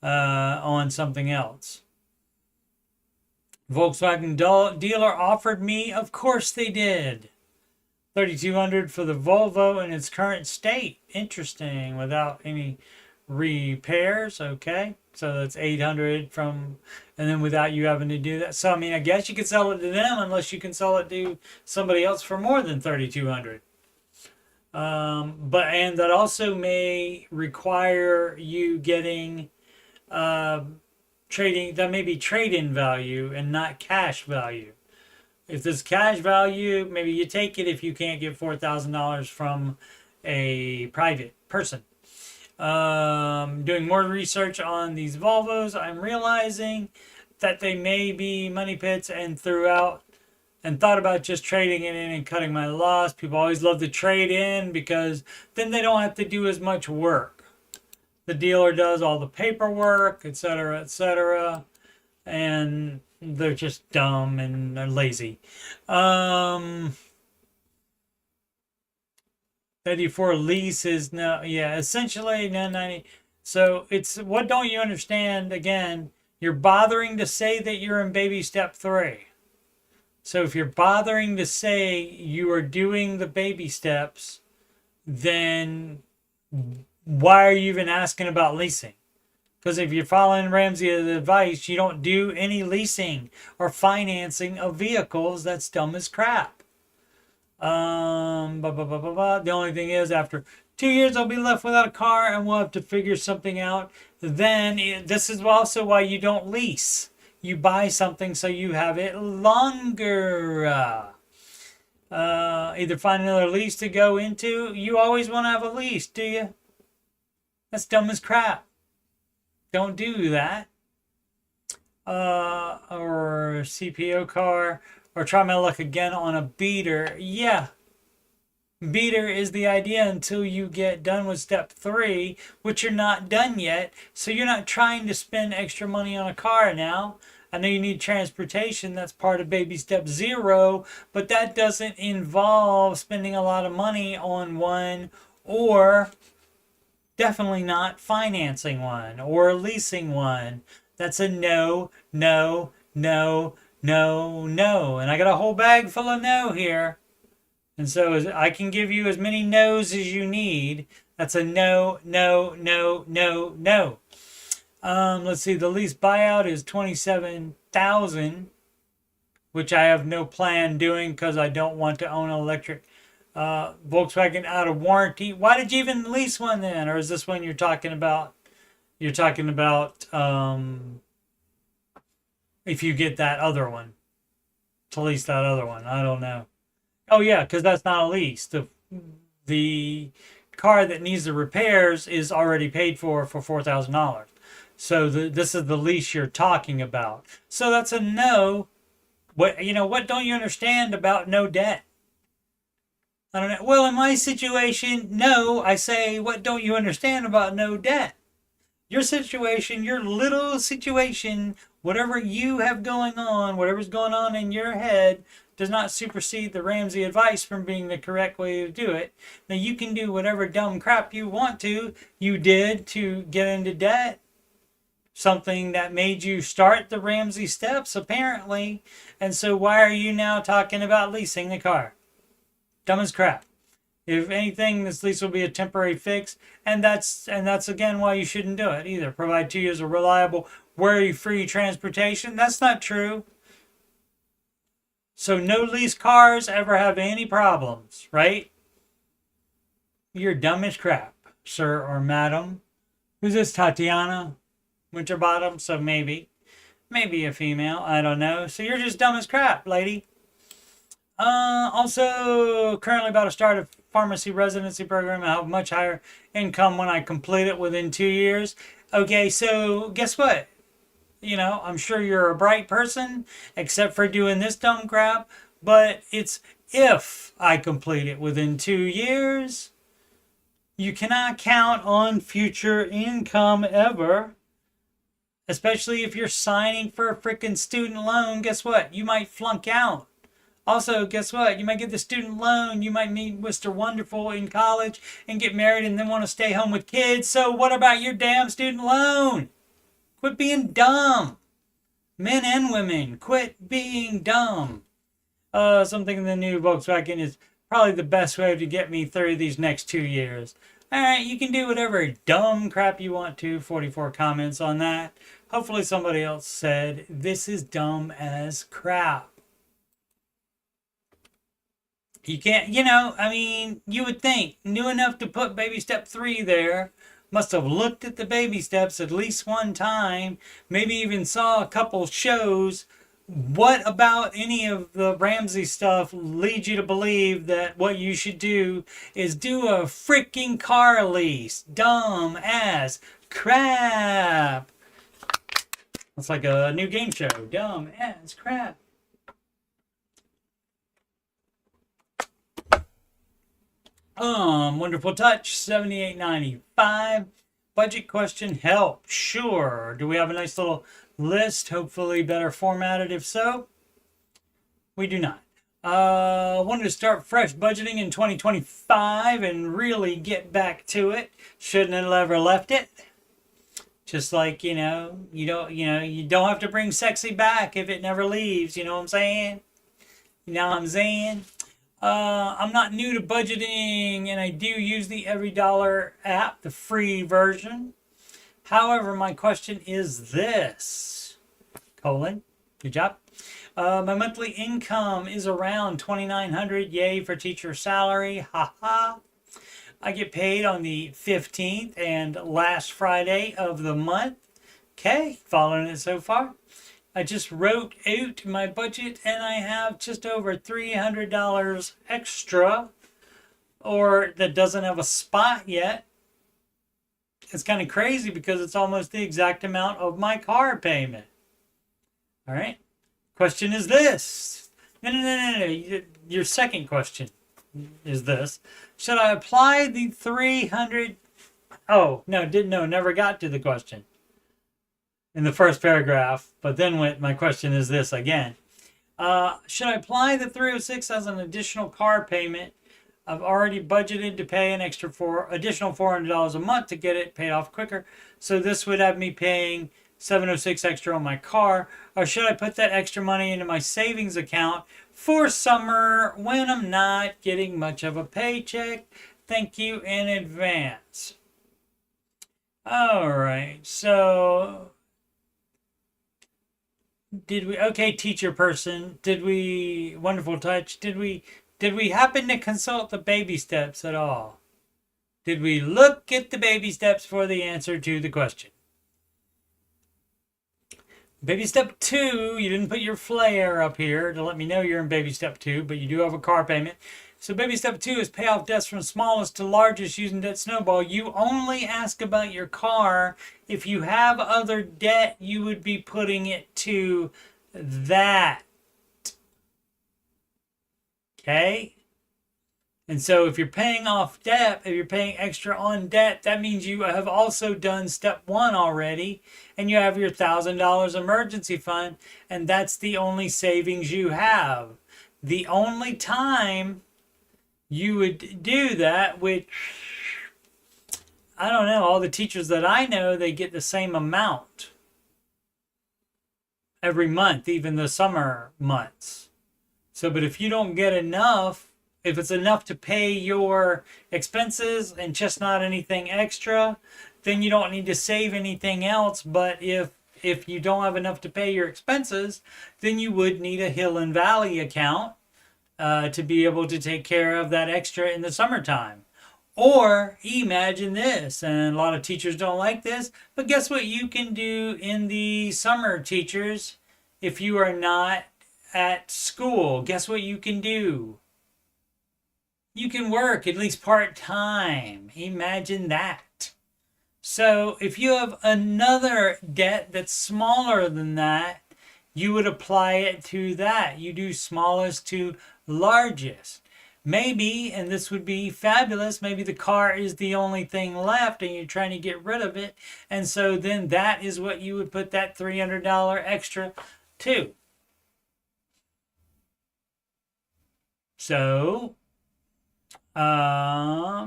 on something else. Volkswagen dealer offered me, of course they did, $3,200 for the Volvo in its current state. Interesting, without any repairs. Okay, so that's $800 from, and then without you having to do that. So I mean, I guess you could sell it to them, unless you can sell it to somebody else for more than $3,200. But and that also may require you getting trading. That may be trade-in value and not cash value. If there's cash value, maybe you take it if you can't get $4,000 from a private person. Doing more research on these Volvos, I'm realizing that they may be money pits, and throughout and thought about just trading it in and cutting my loss. People always love to trade in because then they don't have to do as much work. The dealer does all the paperwork, etc., and they're just dumb and they're lazy. 34 lease is now, yeah, essentially 990. So it's, what don't you understand? Again, you're bothering to say that you're in baby step 3. So if you're bothering to say you are doing the baby steps, then why are you even asking about leasing? Because if you're following Ramsey's advice, you don't do any leasing or financing of vehicles. That's dumb as crap. The only thing is, after 2 years, I'll be left without a car, and we'll have to figure something out. Then this is also why you don't lease. You buy something so you have it longer. Either find another lease to go into. You always want to have a lease, do you? That's dumb as crap. Don't do that. Or CPO car, or try my luck again on a beater. Yeah, beater is the idea until you get done with step 3, which you're not done yet. So you're not trying to spend extra money on a car now. I know you need transportation. That's part of baby step 0, but that doesn't involve spending a lot of money on one, or definitely not financing one or leasing one. That's a no, no, no, no, no. And I got a whole bag full of no here. And so I can give you as many no's as you need. That's a no, no, no, no, no. Let's see. The lease buyout is $27,000, which I have no plan doing because I don't want to own an electric Volkswagen out of warranty. Why did you even lease one then? Or is this one you're talking about? You're talking about if you get that other one, to lease that other one. I don't know. Oh yeah, because that's not a lease. The car that needs the repairs is already paid for $4,000. So this is the lease you're talking about. So that's a no. What don't you understand about no debt? I don't know. Well, in my situation, no. I say, what don't you understand about no debt? Your situation, your little situation, whatever you have going on, whatever's going on in your head, does not supersede the Ramsey advice from being the correct way to do it. Now, you can do whatever dumb crap you want to. You did to get into debt. Something that made you start the Ramsey steps, apparently. And so why are you now talking about leasing the car? Dumb as crap. If anything, this lease will be a temporary fix, and that's again why you shouldn't do it either. Provide 2 years of reliable, worry-free transportation. That's not true. So no lease cars ever have any problems, right? You're dumb as crap, sir or madam. Who's this, Tatiana Winterbottom? So maybe a female. I don't know. So you're just dumb as crap, lady. Also, currently about to start a pharmacy residency program. I have much higher income when I complete it within 2 years. Okay, so guess what? I'm sure you're a bright person, except for doing this dumb crap. But it's if I complete it within 2 years. You cannot count on future income ever. Especially if you're signing for a freaking student loan. Guess what? You might flunk out. Also, guess what? You might get the student loan. You might meet Mr. Wonderful in college and get married and then want to stay home with kids. So what about your damn student loan? Quit being dumb. Men and women, quit being dumb. Something in the new Volkswagen is probably the best way to get me through these next 2 years. Alright, you can do whatever dumb crap you want to. 44 comments on that. Hopefully somebody else said, this is dumb as crap. You can't, you would think, knew enough to put baby step 3 there, must have looked at the baby steps at least one time, maybe even saw a couple shows. What about any of the Ramsey stuff leads you to believe that what you should do is do a freaking car lease? Dumb as crap. It's like a new game show. Dumb as crap. Wonderful Touch, $78.95. Budget question, help. Sure. Do we have a nice little list? Hopefully better formatted if so. We do not. Wanted to start fresh budgeting in 2025 and really get back to it. Shouldn't have ever left it. Just like, you don't have to bring sexy back if it never leaves. You know what I'm saying? I'm not new to budgeting, and I do use the Every Dollar app, the free version. However, my question is this, good job. My monthly income is around 2,900. Yay for teacher salary. Ha ha. I get paid on the 15th and last Friday of the month. Okay, following it so far. I just wrote out my budget and I have just over $300 extra, or that doesn't have a spot yet. It's kind of crazy because it's almost the exact amount of my car payment. All right. Question is this. No. Your second question is this. Should I apply the 300? Oh, no, never got to the question in the first paragraph, but then my question is this again. Should I apply the 306 as an additional car payment? I've already budgeted to pay an additional $400 a month to get it paid off quicker. So this would have me paying $706 extra on my car. Or should I put that extra money into my savings account for summer when I'm not getting much of a paycheck? Thank you in advance. All right, so okay, teacher person, wonderful touch, did we happen to consult the baby steps at all? Did we look at the baby steps for the answer to the question? Baby step 2, you didn't put your flare up here to let me know you're in baby step 2, but you do have a car payment. So baby step 2 is pay off debts from smallest to largest using debt snowball. You only ask about your car. If you have other debt, you would be putting it to that. Okay? And so if you're paying off debt, if you're paying extra on debt, that means you have also done step 1 already, and you have your $1,000 emergency fund, and that's the only savings you have. The only time you would do that, which, I don't know, all the teachers that I know, they get the same amount every month, even the summer months. So, but if you don't get enough, if it's enough to pay your expenses and just not anything extra, then you don't need to save anything else. But if you don't have enough to pay your expenses, then you would need a Hill and Valley account to be able to take care of that extra in the summertime. Or imagine this, and a lot of teachers don't like this, but guess what you can do in the summer, teachers, if you are not at school? Guess what you can do? You can work at least part-time. Imagine that. So if you have another debt that's smaller than that, you would apply it to that. You do smallest to largest. Maybe, and this would be fabulous, maybe the car is the only thing left and you're trying to get rid of it. And so then that is what you would put that $300 extra to. So, yeah.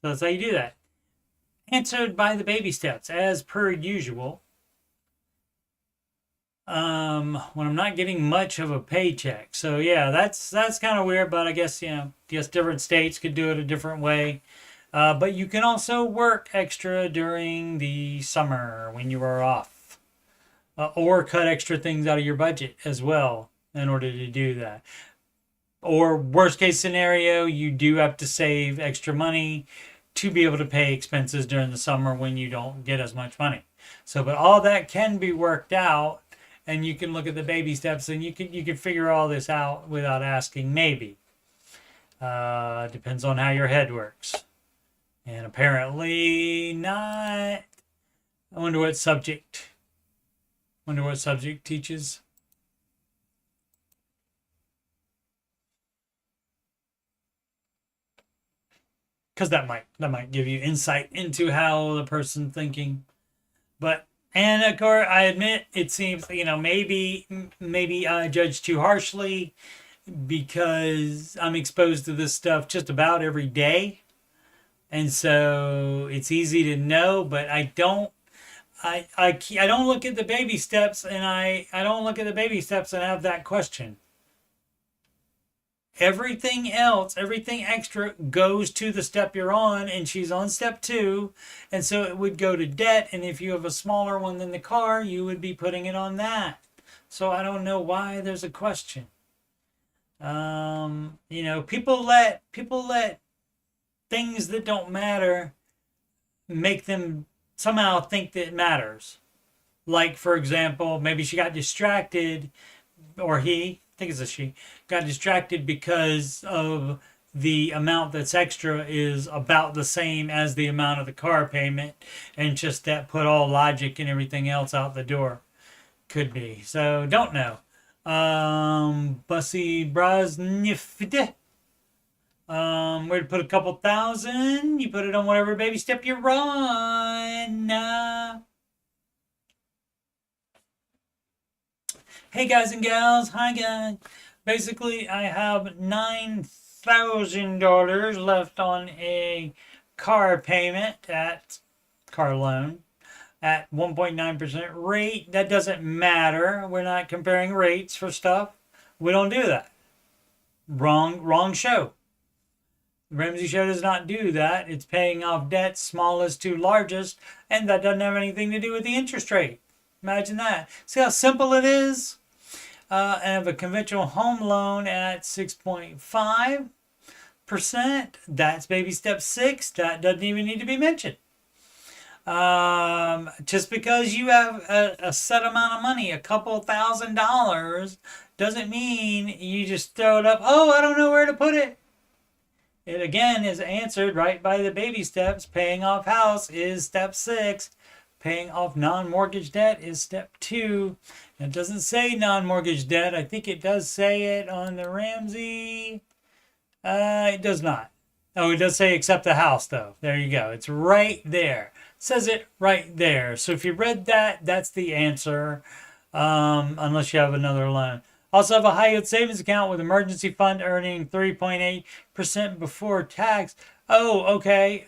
So that's how you do that. Answered by the baby steps, as per usual. When I'm not getting much of a paycheck. So yeah, that's kind of weird, but I guess, different states could do it a different way. But you can also work extra during the summer when you are off. Or cut extra things out of your budget as well in order to do that. Or worst case scenario, you do have to save extra money to be able to pay expenses during the summer when you don't get as much money. So, but all that can be worked out, and you can look at the baby steps, and you can figure all this out without asking, maybe. Depends on how your head works. And apparently not. I wonder what subject teaches. Because that might give you insight into how the person's thinking. But, and of course, I admit, it seems, maybe I judge too harshly because I'm exposed to this stuff just about every day. And so it's easy to know, but I don't look at the baby steps, and I don't look at the baby steps and have that question. Everything else, everything extra goes to the step you're on, and she's on step 2, and so it would go to debt, and if you have a smaller one than the car, you would be putting it on that. So I don't know why there's a question. You know, people let things that don't matter make them somehow think that it matters. Like, for example, maybe she got distracted, or he, I think it's a she, got distracted because of the amount that's extra is about the same as the amount of the car payment, and just that put all logic and everything else out the door. Could be. So, don't know. Bussy Brasnifd. Where to put a couple thousand? You put it on whatever baby step you're on. Hey guys and gals, hi guys. Basically, I have $9,000 left on a car payment at car loan at 1.9% rate. That doesn't matter. We're not comparing rates for stuff. We don't do that. Wrong show. The Ramsey show does not do that. It's paying off debt, smallest to largest, and that doesn't have anything to do with the interest rate. Imagine that. See how simple it is? I have a conventional home loan at 6.5%. That's baby step 6. That doesn't even need to be mentioned. Just because you have a set amount of money, a couple $1,000s, doesn't mean you just throw it up. Oh, I don't know where to put it. It again is answered right by the baby steps. Paying off house is step 6. Paying off non-mortgage debt is step 2. It doesn't say non-mortgage debt. I think it does say it on the Ramsey. It does not. Oh, it does say except the house, though. There you go. It's right there. It says it right there. So if you read that, that's the answer. Unless you have another loan. Also have a high yield savings account with emergency fund earning 3.8% before tax. Oh, okay.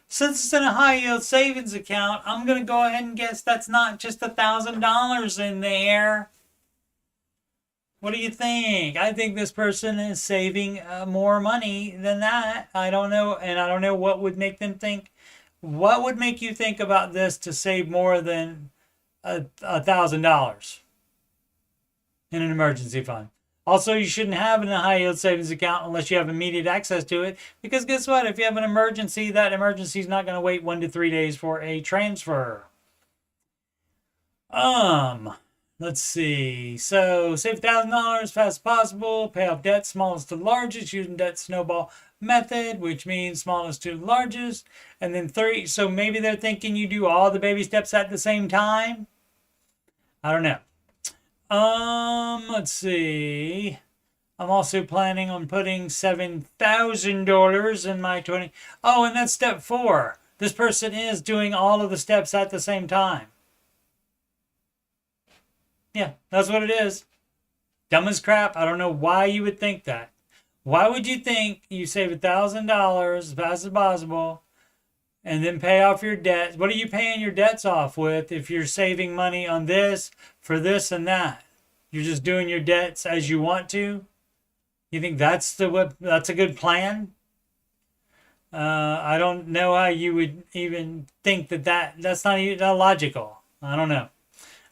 Since it's in a high yield savings account, I'm going to go ahead and guess that's not just $1,000 in there. What do you think? I think this person is saving more money than that. I don't know. And I don't know what would make them think. What would make you think about this to save more than $1,000 in an emergency fund? Also, you shouldn't have it in a high yield savings account unless you have immediate access to it. Because guess what? If you have an emergency, that emergency is not going to wait 1 to 3 days for a transfer. Let's see. So, save $1,000 fast as possible. Pay off debt smallest to largest using debt snowball method, which means smallest to largest. And then 3. So maybe they're thinking you do all the baby steps at the same time. I don't know. Let's see. I'm also planning on putting $7,000 in my 20. Oh, and that's step 4. This person is doing all of the steps at the same time. Yeah, that's what it is. Dumb as crap. I don't know why you would think that. Why would you think you save $1,000 as fast as possible and then pay off your debts? What are you paying your debts off with if you're saving money on this for this and that? You're just doing your debts as you want to? You think that's a good plan? I don't know how you would even think that's not even logical. I don't know.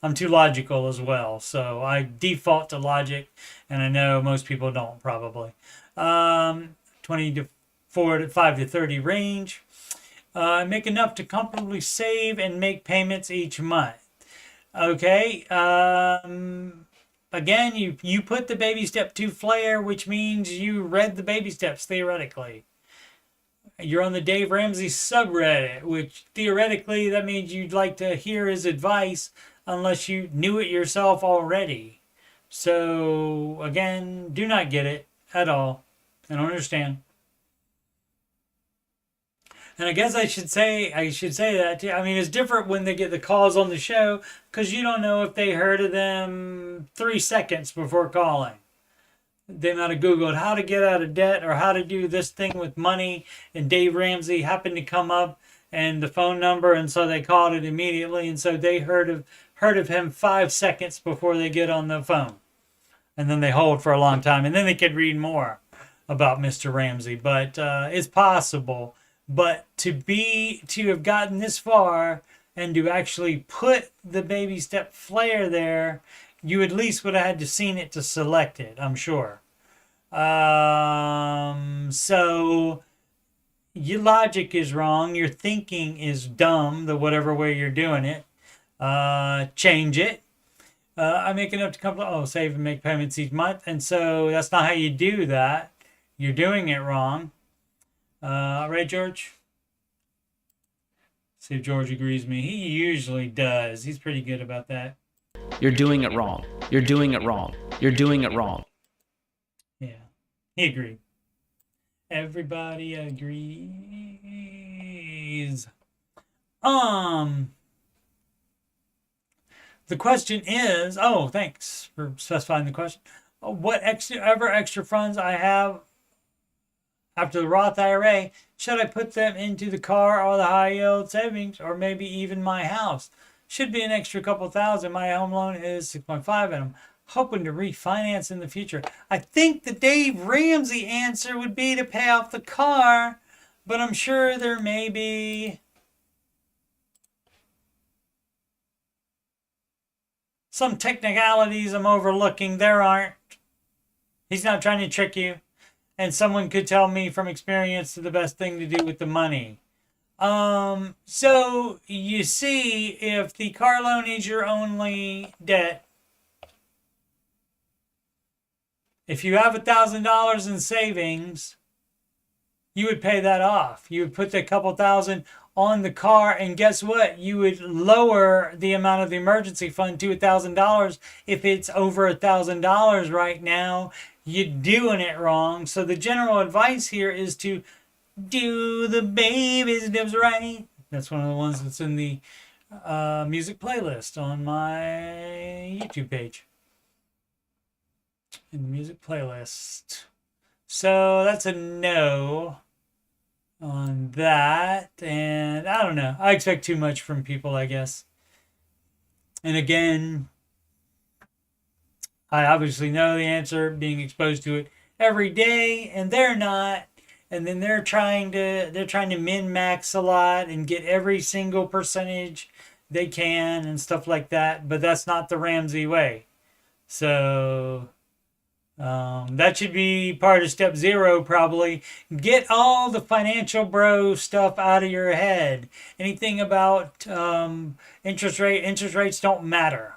I'm too logical as well, so I default to logic, and I know most people don't probably. 20 to 5 to 30 range. Make enough to comfortably save and make payments each month. Okay. Again, you put the baby step 2 flare, which means you read the baby steps theoretically. You're on the Dave Ramsey subreddit, which theoretically that means you'd like to hear his advice unless you knew it yourself already. So again, do not get it at all. I don't understand. And I guess I should say that too. I mean, it's different when they get the calls on the show because you don't know if they heard of them 3 seconds before calling. They might have Googled how to get out of debt or how to do this thing with money, and Dave Ramsey happened to come up and the phone number, and so they called it immediately, and so they heard of him 5 seconds before they get on the phone, and then they hold for a long time, and then they could read more about Mr. Ramsey. But it's possible. But to have gotten this far and to actually put the baby step flare there, you at least would have had to seen it to select it, I'm sure. So your logic is wrong. Your thinking is dumb, the whatever way you're doing it. Change it. I'm making up to save and make payments each month. And so that's not how you do that. You're doing it wrong. Right, George? See if George agrees with me. He usually does. He's pretty good about that. You're doing it wrong. You're doing it wrong. You're doing it wrong. Yeah, he agreed. Everybody agrees. The question is, thanks for specifying the question. What extra funds I have after the Roth IRA, should I put them into the car or the high yield savings or maybe even my house? Should be an extra couple thousand. My home loan is 6.5 and I'm hoping to refinance in the future. I think the Dave Ramsey answer would be to pay off the car, but I'm sure there may be some technicalities I'm overlooking. There aren't. He's not trying to trick you. And someone could tell me from experience the best thing to do with the money. So you see, if the car loan is your only debt, if you have $1,000 in savings, you would pay that off. You would put the couple thousand on the car, and guess what? You would lower the amount of the emergency fund to $1,000 if it's over $1,000 right now. You're doing it wrong. So the general advice here is to do the baby steps right. That's one of the ones that's in the music playlist on my YouTube page. In the music playlist. So that's a no on that. And I don't know. I expect too much from people, I guess. And again, I obviously know the answer, being exposed to it every day, and they're not. And then they're trying to min-max a lot and get every single percentage they can and stuff like that. But that's not the Ramsey way. So that should be part of step 0, probably. Get all the financial bro stuff out of your head. Anything about interest rates don't matter.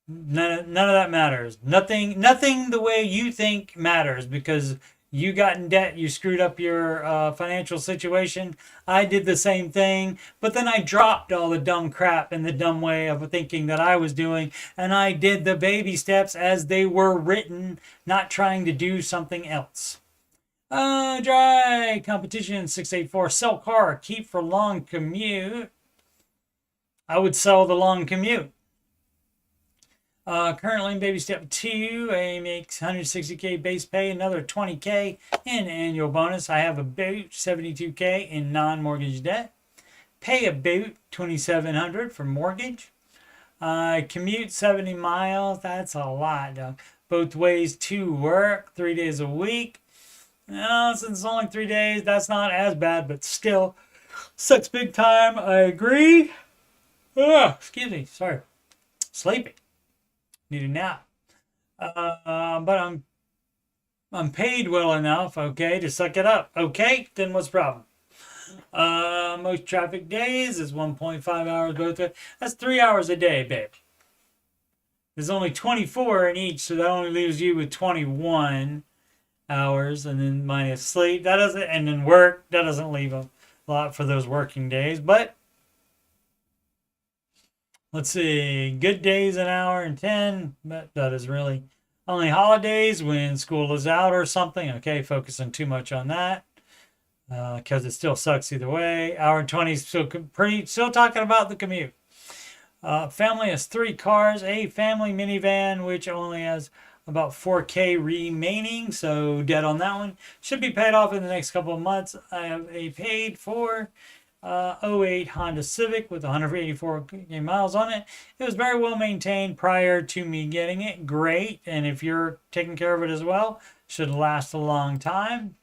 None of that matters. Nothing the way you think matters, because you got in debt, you screwed up your financial situation. I did the same thing, but then I dropped all the dumb crap and the dumb way of thinking that I was doing, and I did the baby steps as they were written, not trying to do something else. Dry competition 684. Sell car, keep for long commute. I would sell the long commute. Currently in baby step 2, I makes $160K base pay, another $20K in annual bonus. I have about $72K in non-mortgage debt. Pay about $2,700 for mortgage. Commute 70 miles. That's a lot, Doug. Both ways to work, 3 days a week. Since it's only 3 days, that's not as bad, but still sucks big time. I agree. Excuse me. Sorry. Sleepy. Need a nap. But I'm paid well enough, okay, to suck it up. Okay, then what's the problem? Most traffic days is 1.5 hours both ways. That's 3 hours a day, babe. There's only 24 in each, so that only leaves you with 21 hours, and then minus sleep. That doesn't, and then work. That doesn't leave a lot for those working days, but let's see, good days an hour and 10, but that is really only holidays when school is out or something. Okay, focusing too much on that because it still sucks either way. Hour and 20 is still talking about the commute. Family has 3 cars, a family minivan, which only has about $4K remaining, so debt on that one. Should be paid off in the next couple of months. I have a paid for 08 Honda Civic with 184 miles on it. It was very well maintained prior to me getting it. Great. And if you're taking care of it as well, should last a long time.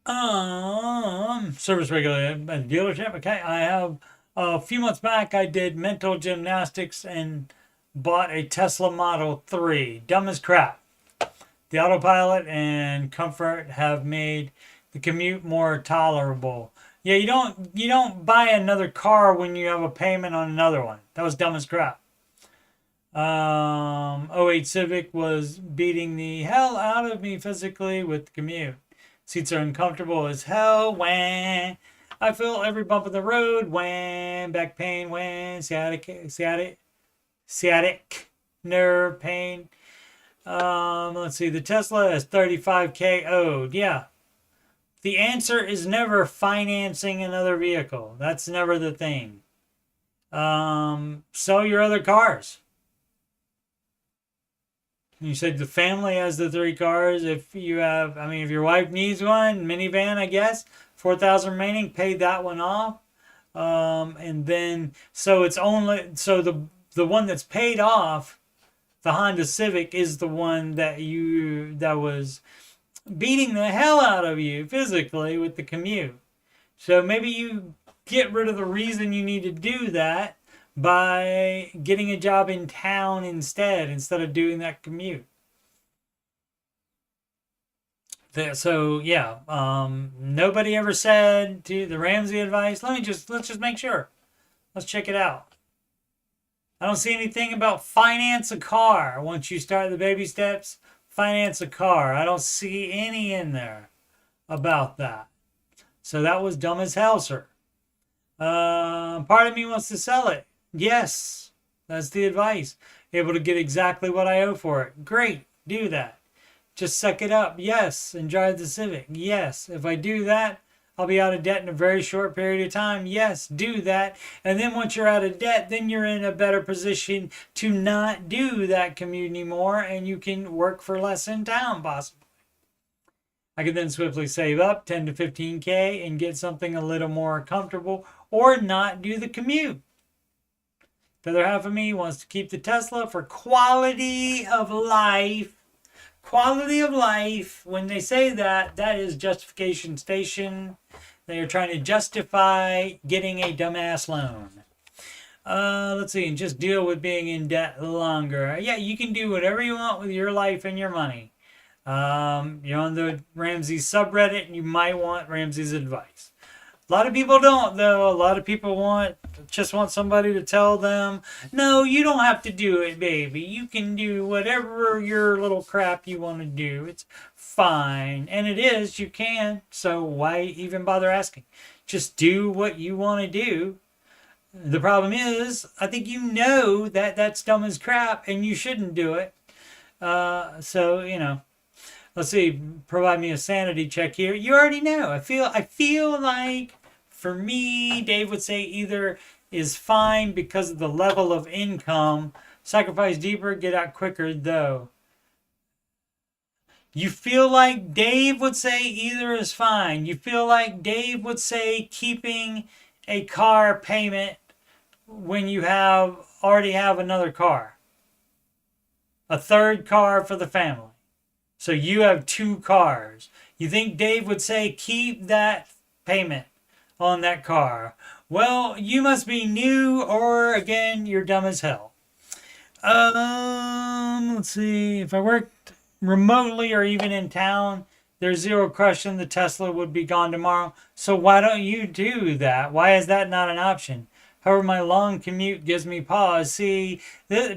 Service regulated at a dealership. Okay, I have a few months back. I did mental gymnastics and bought a Tesla Model 3. Dumb as crap. The autopilot and comfort have made the commute more tolerable. Yeah, you don't buy another car when you have a payment on another one. That was dumb as crap. '08 Civic was beating the hell out of me physically with the commute. Seats are uncomfortable as hell. Wah. I feel every bump of the road. Wah. Back pain. Wah. Sciatic nerve pain. Let's see. The Tesla is 35K owed. Yeah. The answer is never financing another vehicle. That's never the thing. Sell your other cars. You said the family has the 3 cars. If you have, I mean, if your wife needs one, minivan, I guess, 4,000 remaining, pay that one off. And then, so it's only, so the one that's paid off, the Honda Civic, is the one that was beating the hell out of you physically with the commute. So maybe you get rid of the reason you need to do that by getting a job in town instead of doing that commute. So yeah, nobody ever said to the Ramsey advice. Let's just make sure. Let's check it out. I don't see anything about finance a car. Once you start the baby steps, finance a car. I don't see any in there about that. So that was dumb as hell, sir. Part of me wants to sell it. Yes, that's the advice. Able to get exactly what I owe for it. Great, do that. Just suck it up. Yes, and drive the Civic. Yes, if I do that, I'll be out of debt in a very short period of time. Yes, do that. And then once you're out of debt, then you're in a better position to not do that commute anymore, and you can work for less in town, possibly. I could then swiftly save up 10 to 15K and get something a little more comfortable or not do the commute. The other half of me wants to keep the Tesla for quality of life. Quality of life. When they say that, that is justification station. They are trying to justify getting a dumbass loan. Let's see. And just deal with being in debt longer. Yeah, you can do whatever you want with your life and your money. You're on the Ramsey subreddit, and you might want Ramsey's advice. A lot of people don't, though. A lot of people just want somebody to tell them, no, you don't have to do it, baby. You can do whatever your little crap you want to do. It's fine. And it is, you can. So why even bother asking? Just do what you want to do. The problem is, I think you know that that's dumb as crap and you shouldn't do it. Let's see, provide me a sanity check here. You already know. I feel like, for me, Dave would say either is fine because of the level of income. Sacrifice deeper, get out quicker, though. You feel like Dave would say either is fine. You feel like Dave would say keeping a car payment when you already have another car. A third car for the family. So you have 2 cars. You think Dave would say keep that payment on that car? Well, you must be new, or again, you're dumb as hell. Let's see. If I worked remotely or even in town, there's zero question the Tesla would be gone tomorrow. So why don't you do that? Why is that not an option? However, my long commute gives me pause. See,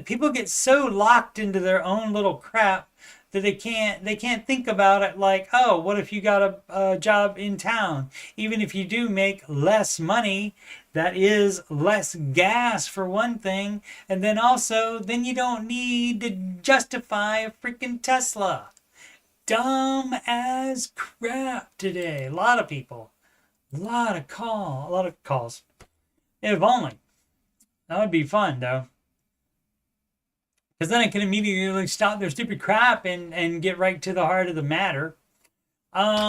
people get so locked into their own little crap that they can't think about it like, oh, what if you got a job in town? Even if you do make less money, that is less gas for one thing, and then also, then you don't need to justify a freaking Tesla. Dumb as crap today. A lot of people. A lot of calls. If only. That would be fun, though. Because then I can immediately stop their stupid crap and get right to the heart of the matter. Dry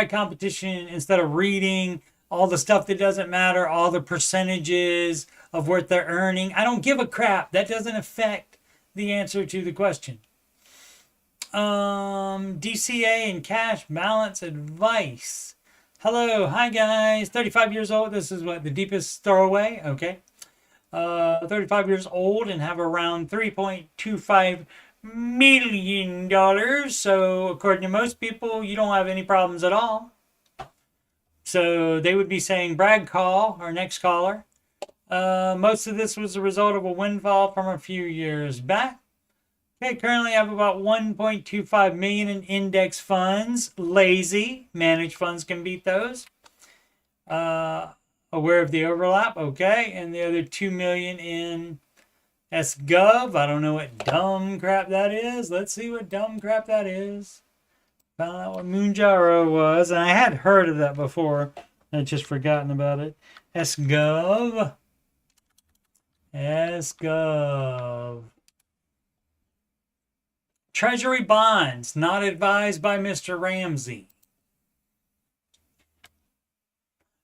competition instead of reading all the stuff that doesn't matter, all the percentages of what they're earning. I don't give a crap. That doesn't affect the answer to the question. DCA and cash balance advice. Hello, hi guys. 35 years old. This is what the deepest throwaway. Okay. 35 years old and have around $3.25 million. So according to most people, you don't have any problems at all. So they would be saying brag call, our next caller. Most of this was a result of a windfall from a few years back. Okay, currently I have about 1.25 million in index funds. Lazy. Managed funds can beat those. Aware of the overlap. Okay, and the other 2 million in SGov. I don't know what dumb crap that is. Let's see what dumb crap that is. Found out what Moonjaro was, and I had heard of that before. I'd just forgotten about it. SGov. SGov. Treasury bonds, not advised by Mr. Ramsey.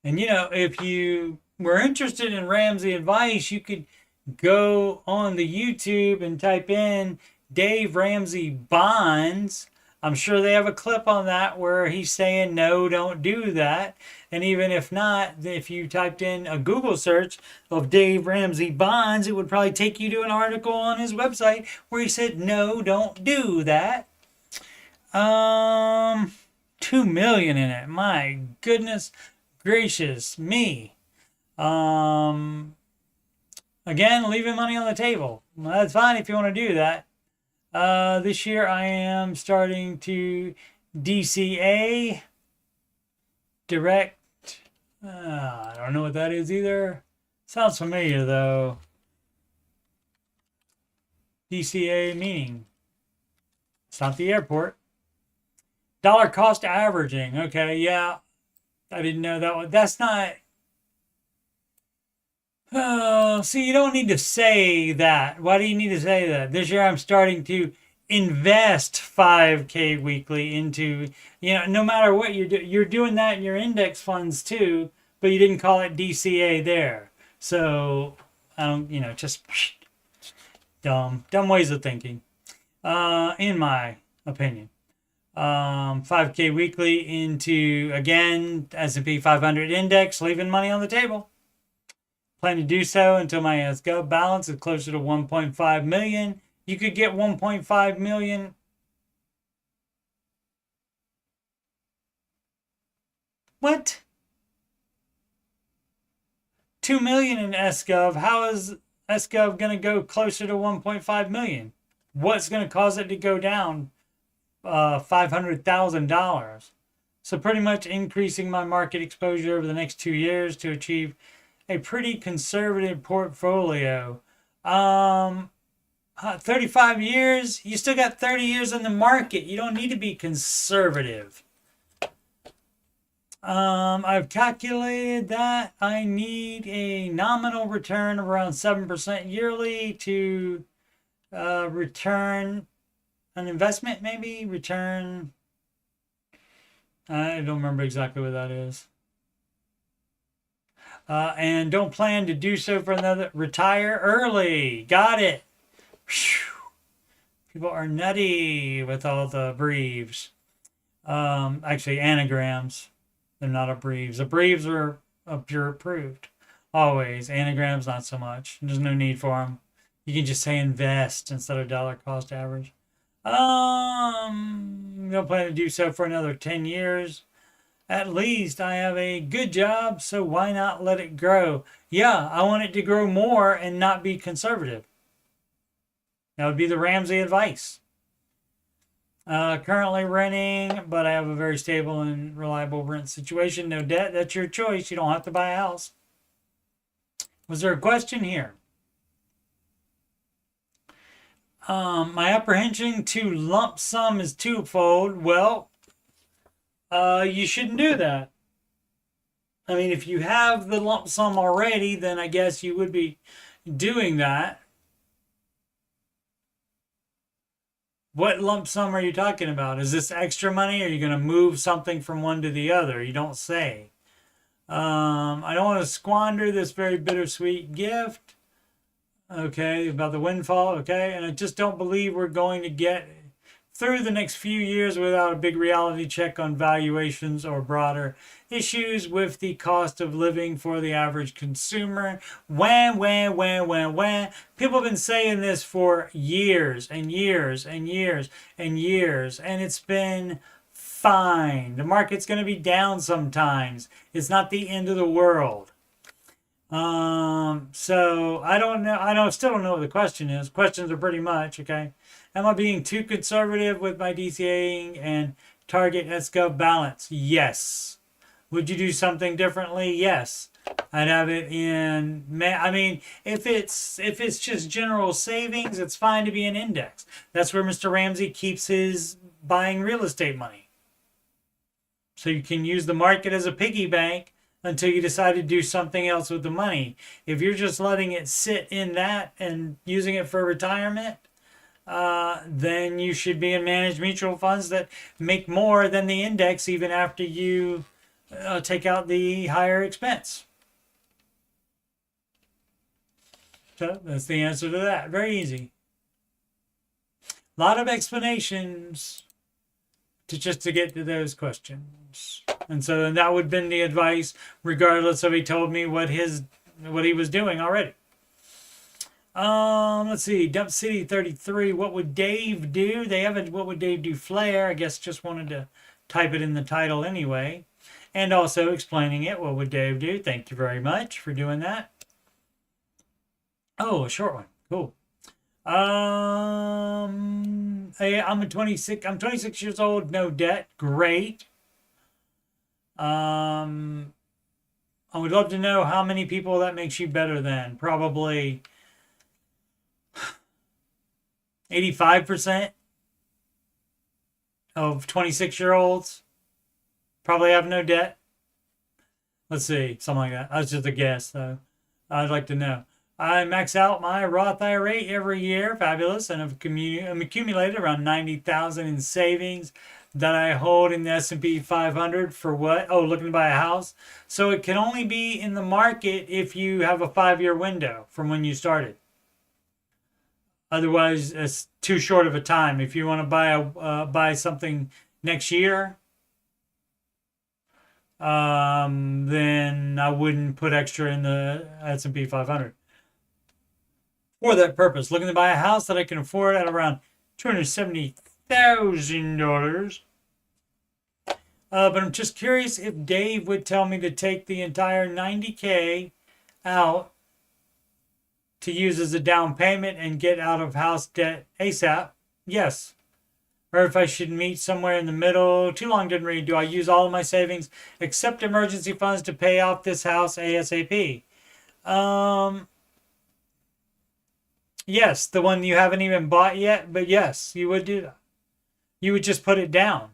And you know, if you were interested in Ramsey advice, you could go on the YouTube and type in Dave Ramsey bonds. I'm sure they have a clip on that where he's saying, no, don't do that. And even if not, if you typed in a Google search of Dave Ramsey bonds, it would probably take you to an article on his website where he said, no, don't do that. 2 million in it. My goodness gracious me. Again, leaving money on the table. Well, that's fine if you want to do that. This year I am starting to DCA, direct. I don't know what that is either. Sounds familiar though. DCA meaning. It's not the airport. Dollar cost averaging. Okay, yeah. I didn't know that one. That's not. Oh, see, you don't need to say that. Why do you need to say that? This year I'm starting to invest 5K weekly into, no matter what you do, you're doing that in your index funds too, but you didn't call it DCA there. So, I don't, just dumb ways of thinking, in my opinion. 5K weekly into, again, S&P 500 index, leaving money on the table. Plan to do so until my SGov balance is closer to 1.5 million. You could get 1.5 million. What? 2 million in SGov. How is SGov going to go closer to 1.5 million? What's going to cause it to go down $500,000? So pretty much increasing my market exposure over the next 2 years to achieve a pretty conservative portfolio. 35 years, you still got 30 years in the market. You don't need to be conservative. I've calculated that I need a nominal return of around 7% yearly to return an investment, maybe return. I don't remember exactly what that is. And don't plan to do so for another. Retire early. Got it. Whew. People are nutty with all the abbreves. Actually, anagrams. They're not abbreves. Abbreves are pure approved. Always. Anagrams, not so much. There's no need for them. You can just say invest instead of dollar cost average. Don't plan to do so for another 10 years. At least I have a good job, so why not let it grow? Yeah, I want it to grow more and not be conservative. That would be the Ramsey advice. Currently renting, but I have a very stable and reliable rent situation. No debt. That's your choice. You don't have to buy a house. Was there a question here? My apprehension to lump sum is twofold. Well, you shouldn't do that. I mean, if you have the lump sum already, then I guess you would be doing that. What lump sum are you talking about? Is this extra money? Or are you going to move something from one to the other? You don't say. I don't want to squander this very bittersweet gift. Okay, about the windfall. Okay, and I just don't believe we're going to get through the next few years without a big reality check on valuations or broader issues with the cost of living for the average consumer. Wham. People have been saying this for years and years and years and years, and it's been fine. The market's going to be down sometimes. It's not the end of the world. So I don't know. Still don't know what the question is. Questions are pretty much, okay. Am I being too conservative with my DCAing and target SGov balance? Yes. Would you do something differently? Yes. I'd have it in, I mean, if it's just general savings, it's fine to be an index. That's where Mr. Ramsey keeps his buying real estate money. So you can use the market as a piggy bank until you decide to do something else with the money. If you're just letting it sit in that and using it for retirement, then you should be in managed mutual funds that make more than the index even after you take out the higher expense. So that's the answer to that. Very easy. A lot of explanations to get to those questions. And so that would have been the advice, regardless of he told me what he was doing already. Let's see. Dump City 33. What would Dave do? They haven't. What would Dave do? Flare. I guess just wanted to type it in the title anyway. And also explaining it. What would Dave do? Thank you very much for doing that. Oh, a short one. Cool. I'm 26 years old, no debt. Great. I would love to know how many people that makes you better than. Probably 85% of 26-year-olds probably have no debt. Let's see, something like that. That's just a guess, though. I'd like to know. I max out my Roth IRA every year. Fabulous. And I've accumulated around $90,000 in savings that I hold in the S&P 500 for what? Oh, looking to buy a house. So it can only be in the market if you have a 5-year window from when you started. Otherwise, it's too short of a time. If you want to buy something next year, then I wouldn't put extra in the S&P 500. For that purpose, looking to buy a house that I can afford at around $270,000. But I'm just curious if Dave would tell me to take the entire $90K out to use as a down payment and get out of house debt ASAP. Yes. Or if I should meet somewhere in the middle. Too long didn't read. Do I use all of my savings except emergency funds to pay off this house ASAP? Yes, the one you haven't even bought yet, but yes, you would do that. You would just put it down.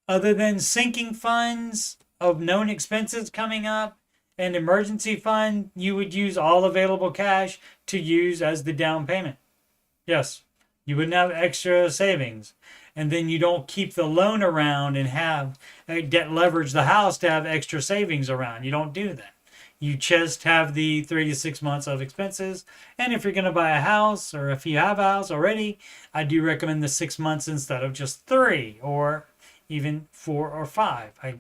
Other than sinking funds of known expenses coming up and emergency fund, you would use all available cash to use as the down payment. Yes, you wouldn't have extra savings. And then you don't keep the loan around and have debt leverage the house to have extra savings around. You don't do that. You just have the 3 to 6 months of expenses. And if you're going to buy a house, or if you have a house already, I do recommend the 6 months instead of just 3 or even 4 or 5.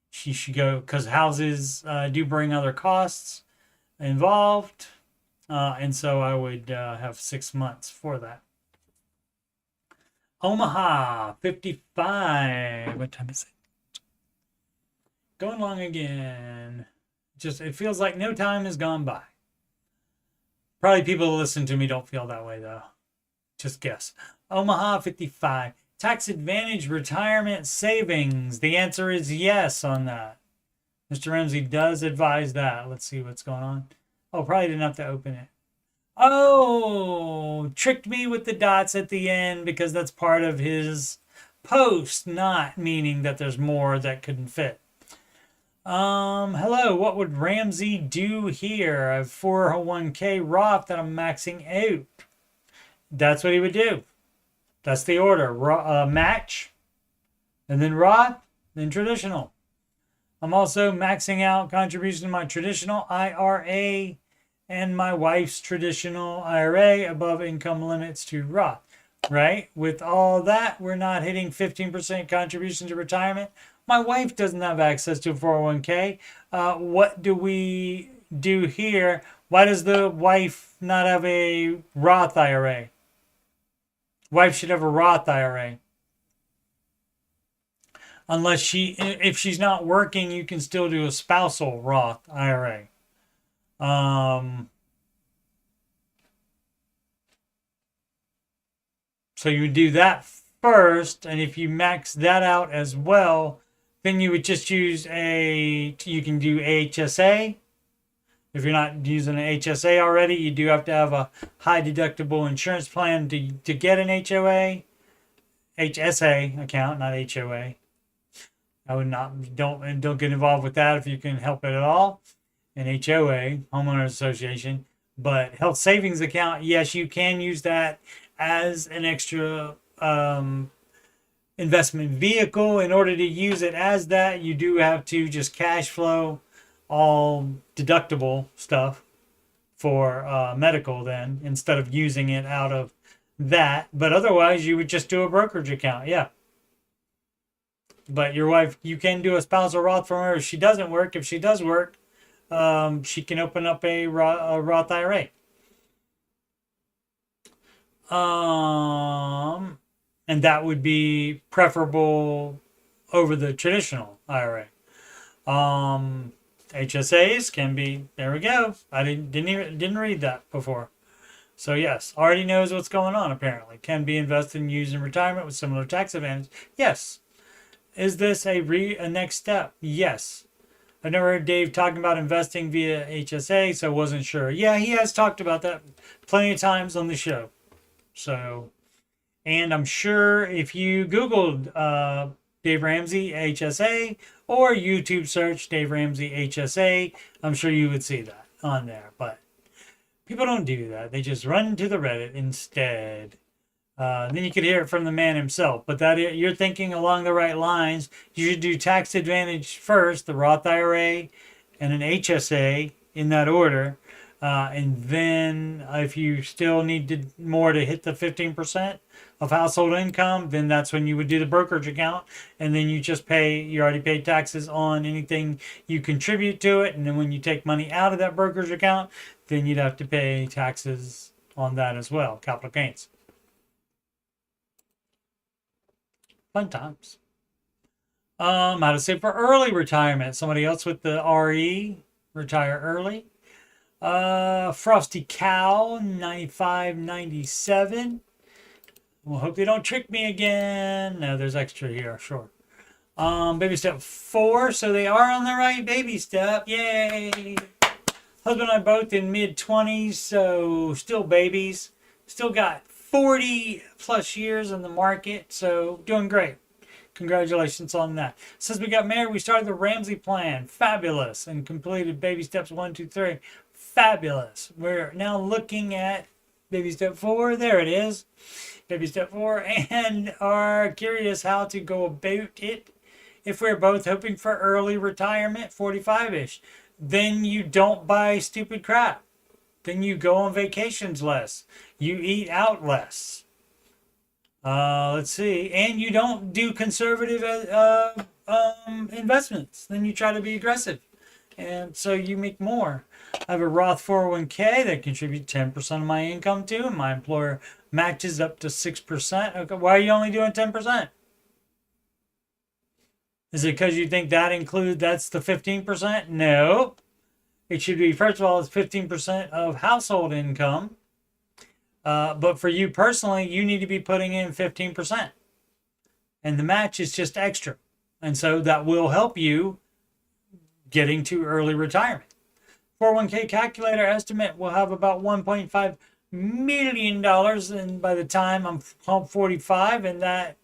She should go, because houses do bring other costs involved. And so I would have 6 months for that. Omaha 55. What time is it? Going long again. It feels like no time has gone by. Probably people who listen to me don't feel that way, though. Just guess. Omaha 55. Tax advantage retirement savings. The answer is yes on that. Mr. Ramsey does advise that. Let's see what's going on. Oh, probably didn't have to open it. Oh, tricked me with the dots at the end because that's part of his post, not meaning that there's more that couldn't fit. Hello, what would Ramsey do here? I have 401k Roth that I'm maxing out. That's what he would do. That's the order. Match, and then Roth, then traditional. I'm also maxing out contribution to my traditional IRA and my wife's traditional IRA above income limits to Roth. right? With all that, we're not hitting 15% contribution to retirement. My wife doesn't have access to a 401k. What do we do here? Why does the wife not have a Roth IRA? Wife should have a Roth IRA. Unless if she's not working, you can still do a spousal Roth IRA. So you would do that first, and if you max that out as well, then you would just use you can do HSA. If you're not using an HSA already, you do have to have a high deductible insurance plan to get an HSA account, not HOA. I would not, don't get involved with that if you can help it at all. An HOA, homeowners association, but health savings account, yes, you can use that as an extra investment vehicle. In order to use it as that, you do have to just cash flow all deductible stuff for medical then, instead of using it out of that. But otherwise, you would just do a brokerage account. Yeah. But your wife, you can do a spousal Roth for her if she doesn't work. If she does work, she can open up a Roth IRA. And that would be preferable over the traditional IRA. HSAs can be, there we go. I didn't read that before. So yes, already knows what's going on apparently. Can be invested and used in retirement with similar tax advantage. Yes. Is this a next step? Yes. I've never heard Dave talking about investing via HSA, so I wasn't sure. Yeah, he has talked about that plenty of times on the show. So, and I'm sure if you Googled Dave Ramsey HSA or YouTube search Dave Ramsey HSA, I'm sure you would see that on there. But people don't do that. They just run to the Reddit instead. Then you could hear it from the man himself. But that you're thinking along the right lines. You should do tax advantage first, the Roth IRA, and an HSA in that order. And then if you still need more to hit the 15% of household income, then that's when you would do the brokerage account. And then you already paid taxes on anything you contribute to it. And then when you take money out of that brokerage account, then you'd have to pay taxes on that as well, capital gains. Fun times. How to save for early retirement. Somebody else with the RE, retire early. Frosty Cow, 95.97. Well, hope they don't trick me again. No, there's extra here, sure. Baby step 4, so they are on the right baby step. Yay! Husband and I both in mid-20s, so still babies. Still got 40 plus years in the market, so doing great. Congratulations on that. Since we got married, we started the Ramsey plan. Fabulous. And completed baby steps 1, 2, 3. Fabulous. We're now looking at baby step 4. There it is. Baby step 4. And are curious how to go about it if we're both hoping for early retirement, 45-ish. Then you don't buy stupid crap. Then you go on vacations less. You eat out less. Let's see. And you don't do conservative investments. Then you try to be aggressive. And so you make more. I have a Roth 401k that contributes 10% of my income to, and my employer matches up to 6%. Okay, why are you only doing 10%? Is it because you think that's the 15%? No. It should be, first of all, it's 15% of household income. But for you personally, you need to be putting in 15%. And the match is just extra. And so that will help you getting to early retirement. 401k calculator estimate will have about $1.5 million. And by the time I'm 45, and that,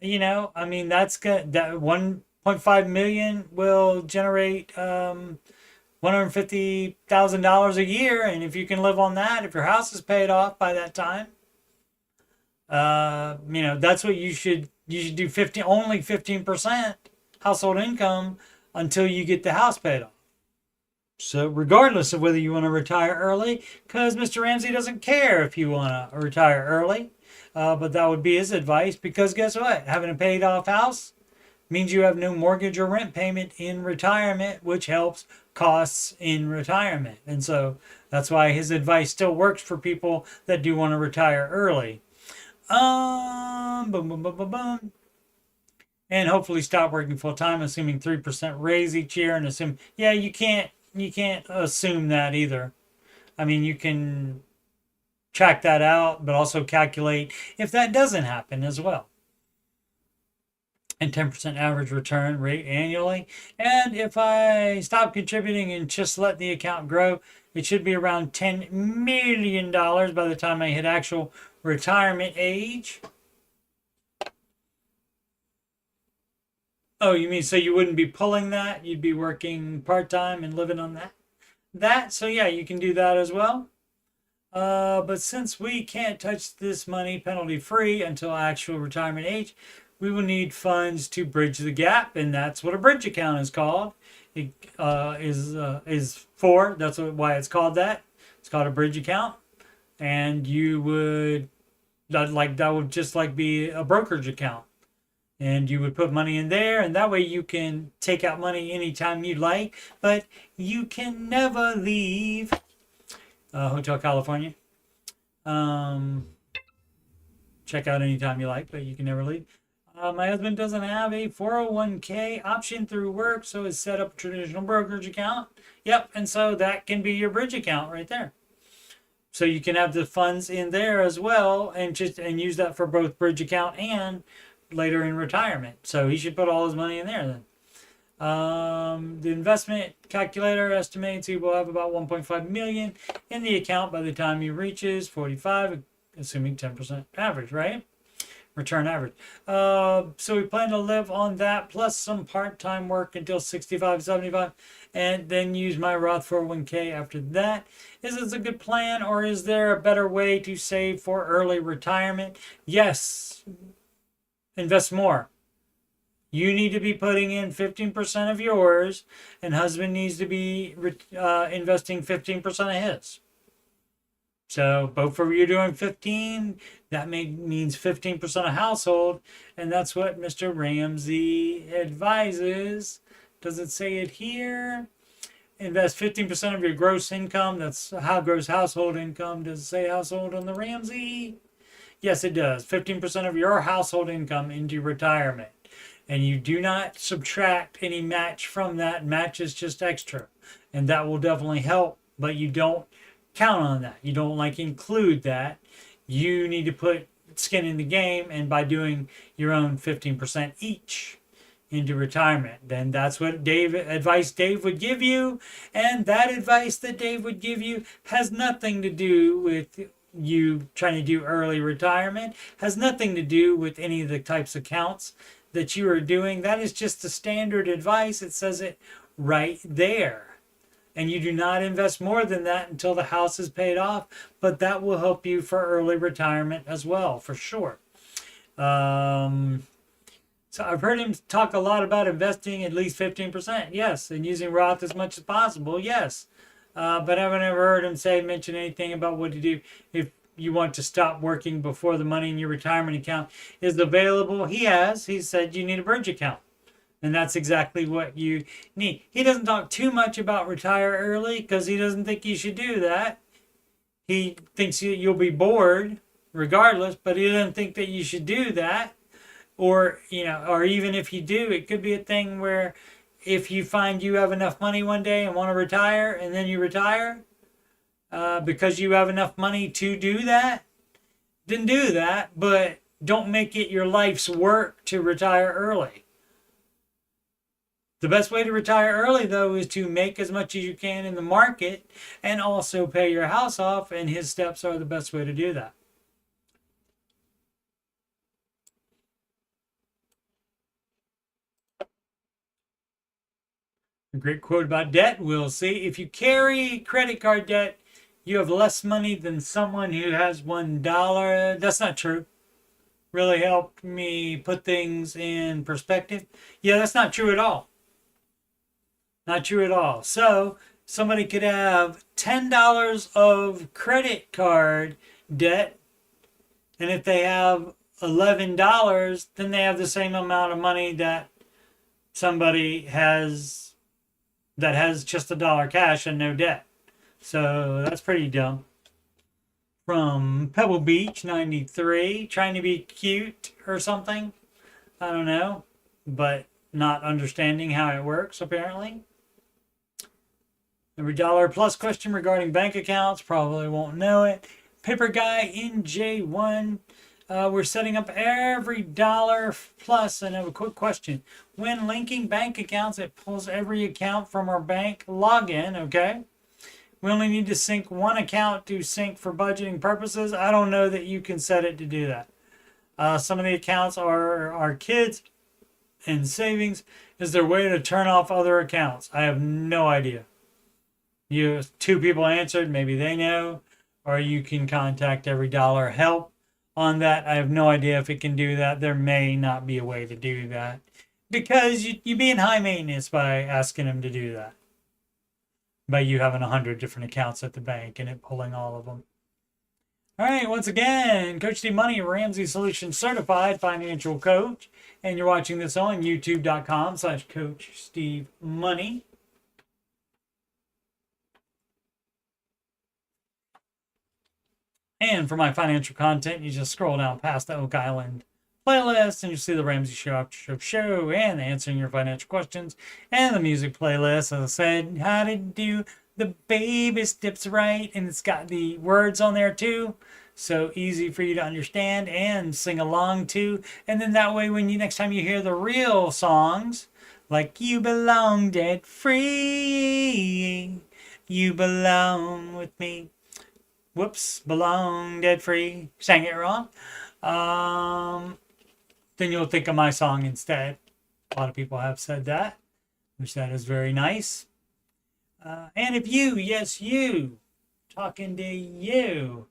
that's good. That 1.5 million will generate $150,000 a year, and if you can live on that, if your house is paid off by that time, that's what you should do. Only 15% household income until you get the house paid off. So regardless of whether you want to retire early, because Mr. Ramsey doesn't care if you want to retire early. But that would be his advice, because guess what? Having a paid off house means you have no mortgage or rent payment in retirement, which helps costs in retirement. And so that's why his advice still works for people that do want to retire early. Boom, boom, boom, boom, boom. And hopefully stop working full time, assuming 3% raise each year, and assume, yeah, you can't assume that either. I mean, you can track that out, but also calculate if that doesn't happen as well. And 10% average return rate annually. And if I stop contributing and just let the account grow, it should be around $10 million by the time I hit actual retirement age. Oh, you mean so you wouldn't be pulling that? You'd be working part-time and living on that? So yeah, you can do that as well. But since we can't touch this money penalty-free until actual retirement age, we will need funds to bridge the gap, and that's what a bridge account is called. It is for, that's why it's called that. It's called a bridge account, and you would that would just like be a brokerage account, and you would put money in there, and that way you can take out money anytime you like, but you can never leave Hotel California. Check out anytime you like, but you can never leave. My husband doesn't have a 401k option through work, so has set up a traditional brokerage account. Yep, and so that can be your bridge account right there. So you can have the funds in there as well, and use that for both bridge account and later in retirement. So he should put all his money in there then. The investment calculator estimates he will have about 1.5 million in the account by the time he reaches 45, assuming 10% average, right? Return average. So we plan to live on that plus some part-time work until 65, 75, and then use my Roth 401k after that. Is this a good plan, or is there a better way to save for early retirement? Yes. Invest more. You need to be putting in 15% of yours, and husband needs to be investing 15% of his. So both of you doing 15, that means 15% of household, and that's what Mr. Ramsey advises. Does it say it here? Invest 15% of your gross income. That's how gross household income. Does it say household on the Ramsey? Yes, it does. 15% of your household income into retirement. And you do not subtract any match from that. Match is just extra. And that will definitely help, but you don't count on that. You don't include that. You need to put skin in the game, and by doing your own 15% each into retirement, then that's what advice Dave would give you. And that advice that Dave would give you has nothing to do with you trying to do early retirement, has nothing to do with any of the types of accounts that you are doing. That is just the standard advice. It says it right there. And you do not invest more than that until the house is paid off, but that will help you for early retirement as well, for sure. So I've heard him talk a lot about investing at least 15%, yes, and using Roth as much as possible, yes. But I haven't ever heard him mention anything about what to do if you want to stop working before the money in your retirement account is available. He said you need a bridge account. And that's exactly what you need. He doesn't talk too much about retire early because he doesn't think you should do that. He thinks you'll be bored regardless, but he doesn't think that you should do that. Or even if you do, it could be a thing where if you find you have enough money one day and want to retire, and then you retire because you have enough money to do that, then do that, but don't make it your life's work to retire early. The best way to retire early, though, is to make as much as you can in the market and also pay your house off, and his steps are the best way to do that. A great quote about debt, we'll see. If you carry credit card debt, you have less money than someone who has $1. That's not true. Really helped me put things in perspective. Yeah, that's not true at all. Not true at all. So somebody could have $10 of credit card debt And if they have $11, then they have the same amount of money that somebody has that has just $1 cash and no debt. So that's pretty dumb. From Pebble Beach 93, trying to be cute or something. I don't know, but not understanding how it works apparently. Every dollar plus question regarding bank accounts, probably won't know it. Paper Guy NJ1, we're setting up every dollar plus. And I have a quick question. When linking bank accounts, it pulls every account from our bank login, okay? We only need to sync one account to sync for budgeting purposes. I don't know that you can set it to do that. Some of the accounts are our kids and savings. Is there a way to turn off other accounts? I have no idea. Two people answered, maybe they know, or you can contact Every Dollar Help on that. I have no idea if it can do that. There may not be a way to do that because you're being high maintenance by asking them to do that. By you having 100 different accounts at the bank and it pulling all of them. All right, once again, Coach Steve Money, Ramsey Solutions Certified Financial Coach, and you're watching this on youtube.com/Coach Steve Money. And for my financial content, you just scroll down past the Oak Island playlist and you see the Ramsey Show Aftershow show and answering your financial questions and the music playlist. As I said, how to do the baby steps right, and it's got the words on there too, so easy for you to understand and sing along to. And then that way, when next time you hear the real songs like "You Belong Dead Free," "You Belong with Me," whoops, belong dead free, sang it wrong. Then you'll think of my song instead. A lot of people have said that, which that is very nice. And if you, yes, you, talking to you,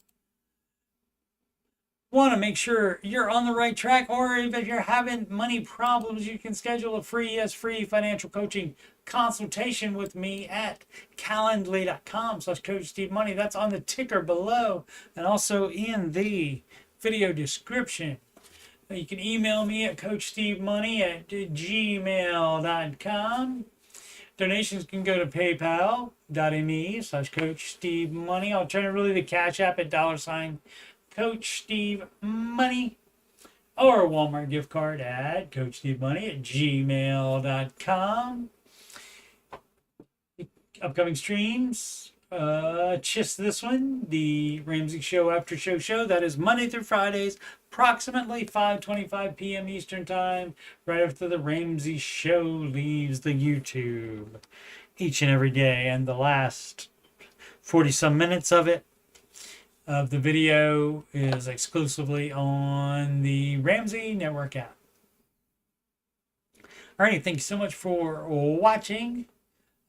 want to make sure you're on the right track, or if you're having money problems, you can schedule a free financial coaching consultation with me at calendly.com/Coach Steve Money. That's on the ticker below and also in the video description. You can email me at coachstevemoney@gmail.com. Donations can go to paypal.me/Coach Steve Money. Alternatively, the Cash App at $Coach Steve Money, or a Walmart gift card at coachstevemoney@gmail.com. Upcoming streams, just this one, the Ramsey Show Aftershow show. That is Monday through Fridays, approximately 5:25 p.m. Eastern Time, right after the Ramsey Show leaves the YouTube each and every day. And the last 40-some minutes of the video is exclusively on the Ramsey Network app. All right, thank you so much for watching.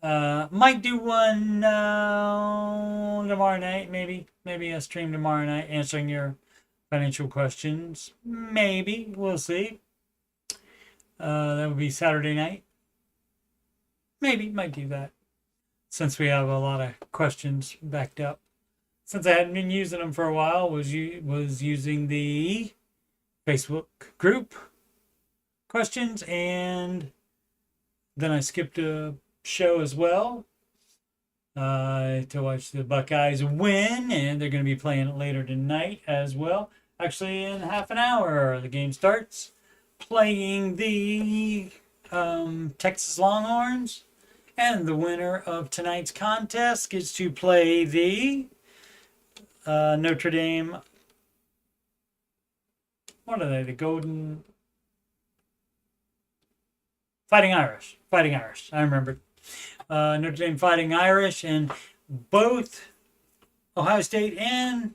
Might do one tomorrow night, maybe a stream tomorrow night answering your financial questions. Maybe, we'll see. That would be Saturday night. Maybe, might do that, since we have a lot of questions backed up. Since I hadn't been using them for a while, was using the Facebook group questions, and then I skipped a show as well to watch the Buckeyes win, and they're going to be playing it later tonight as well. Actually, in half an hour, the game starts. Playing the Texas Longhorns, and the winner of tonight's contest gets to play the Notre Dame. What are they? The Golden Fighting Irish. Fighting Irish. I remembered. Notre Dame Fighting Irish, and both Ohio State and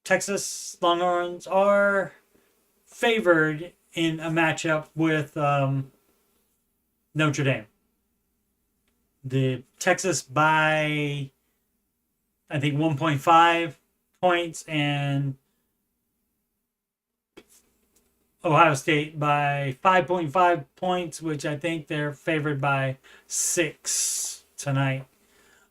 Texas Longhorns are favored in a matchup with Notre Dame. The Texas by, I think, 1.5 points, and Ohio State by 5.5 points, which I think they're favored by 6 tonight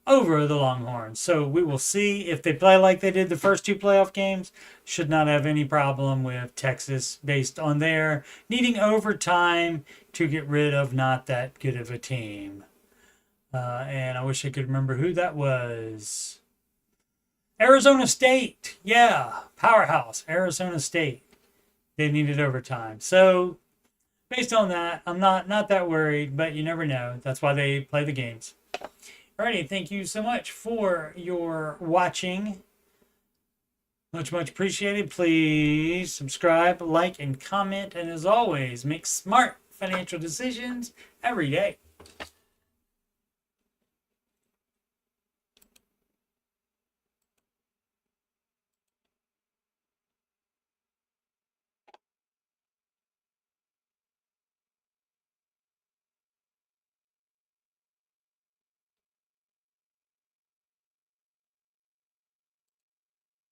over the Longhorns. So we will see if they play like they did the first two playoff games. Should not have any problem with Texas based on their needing overtime to get rid of not that good of a team. And I wish I could remember who that was. Arizona State. Yeah, powerhouse. Arizona State. They needed overtime. So based on that, I'm not that worried, but you never know. That's why they play the games. Alrighty, thank you so much for your watching. Much appreciated. Please subscribe, like, and comment. And as always, make smart financial decisions every day.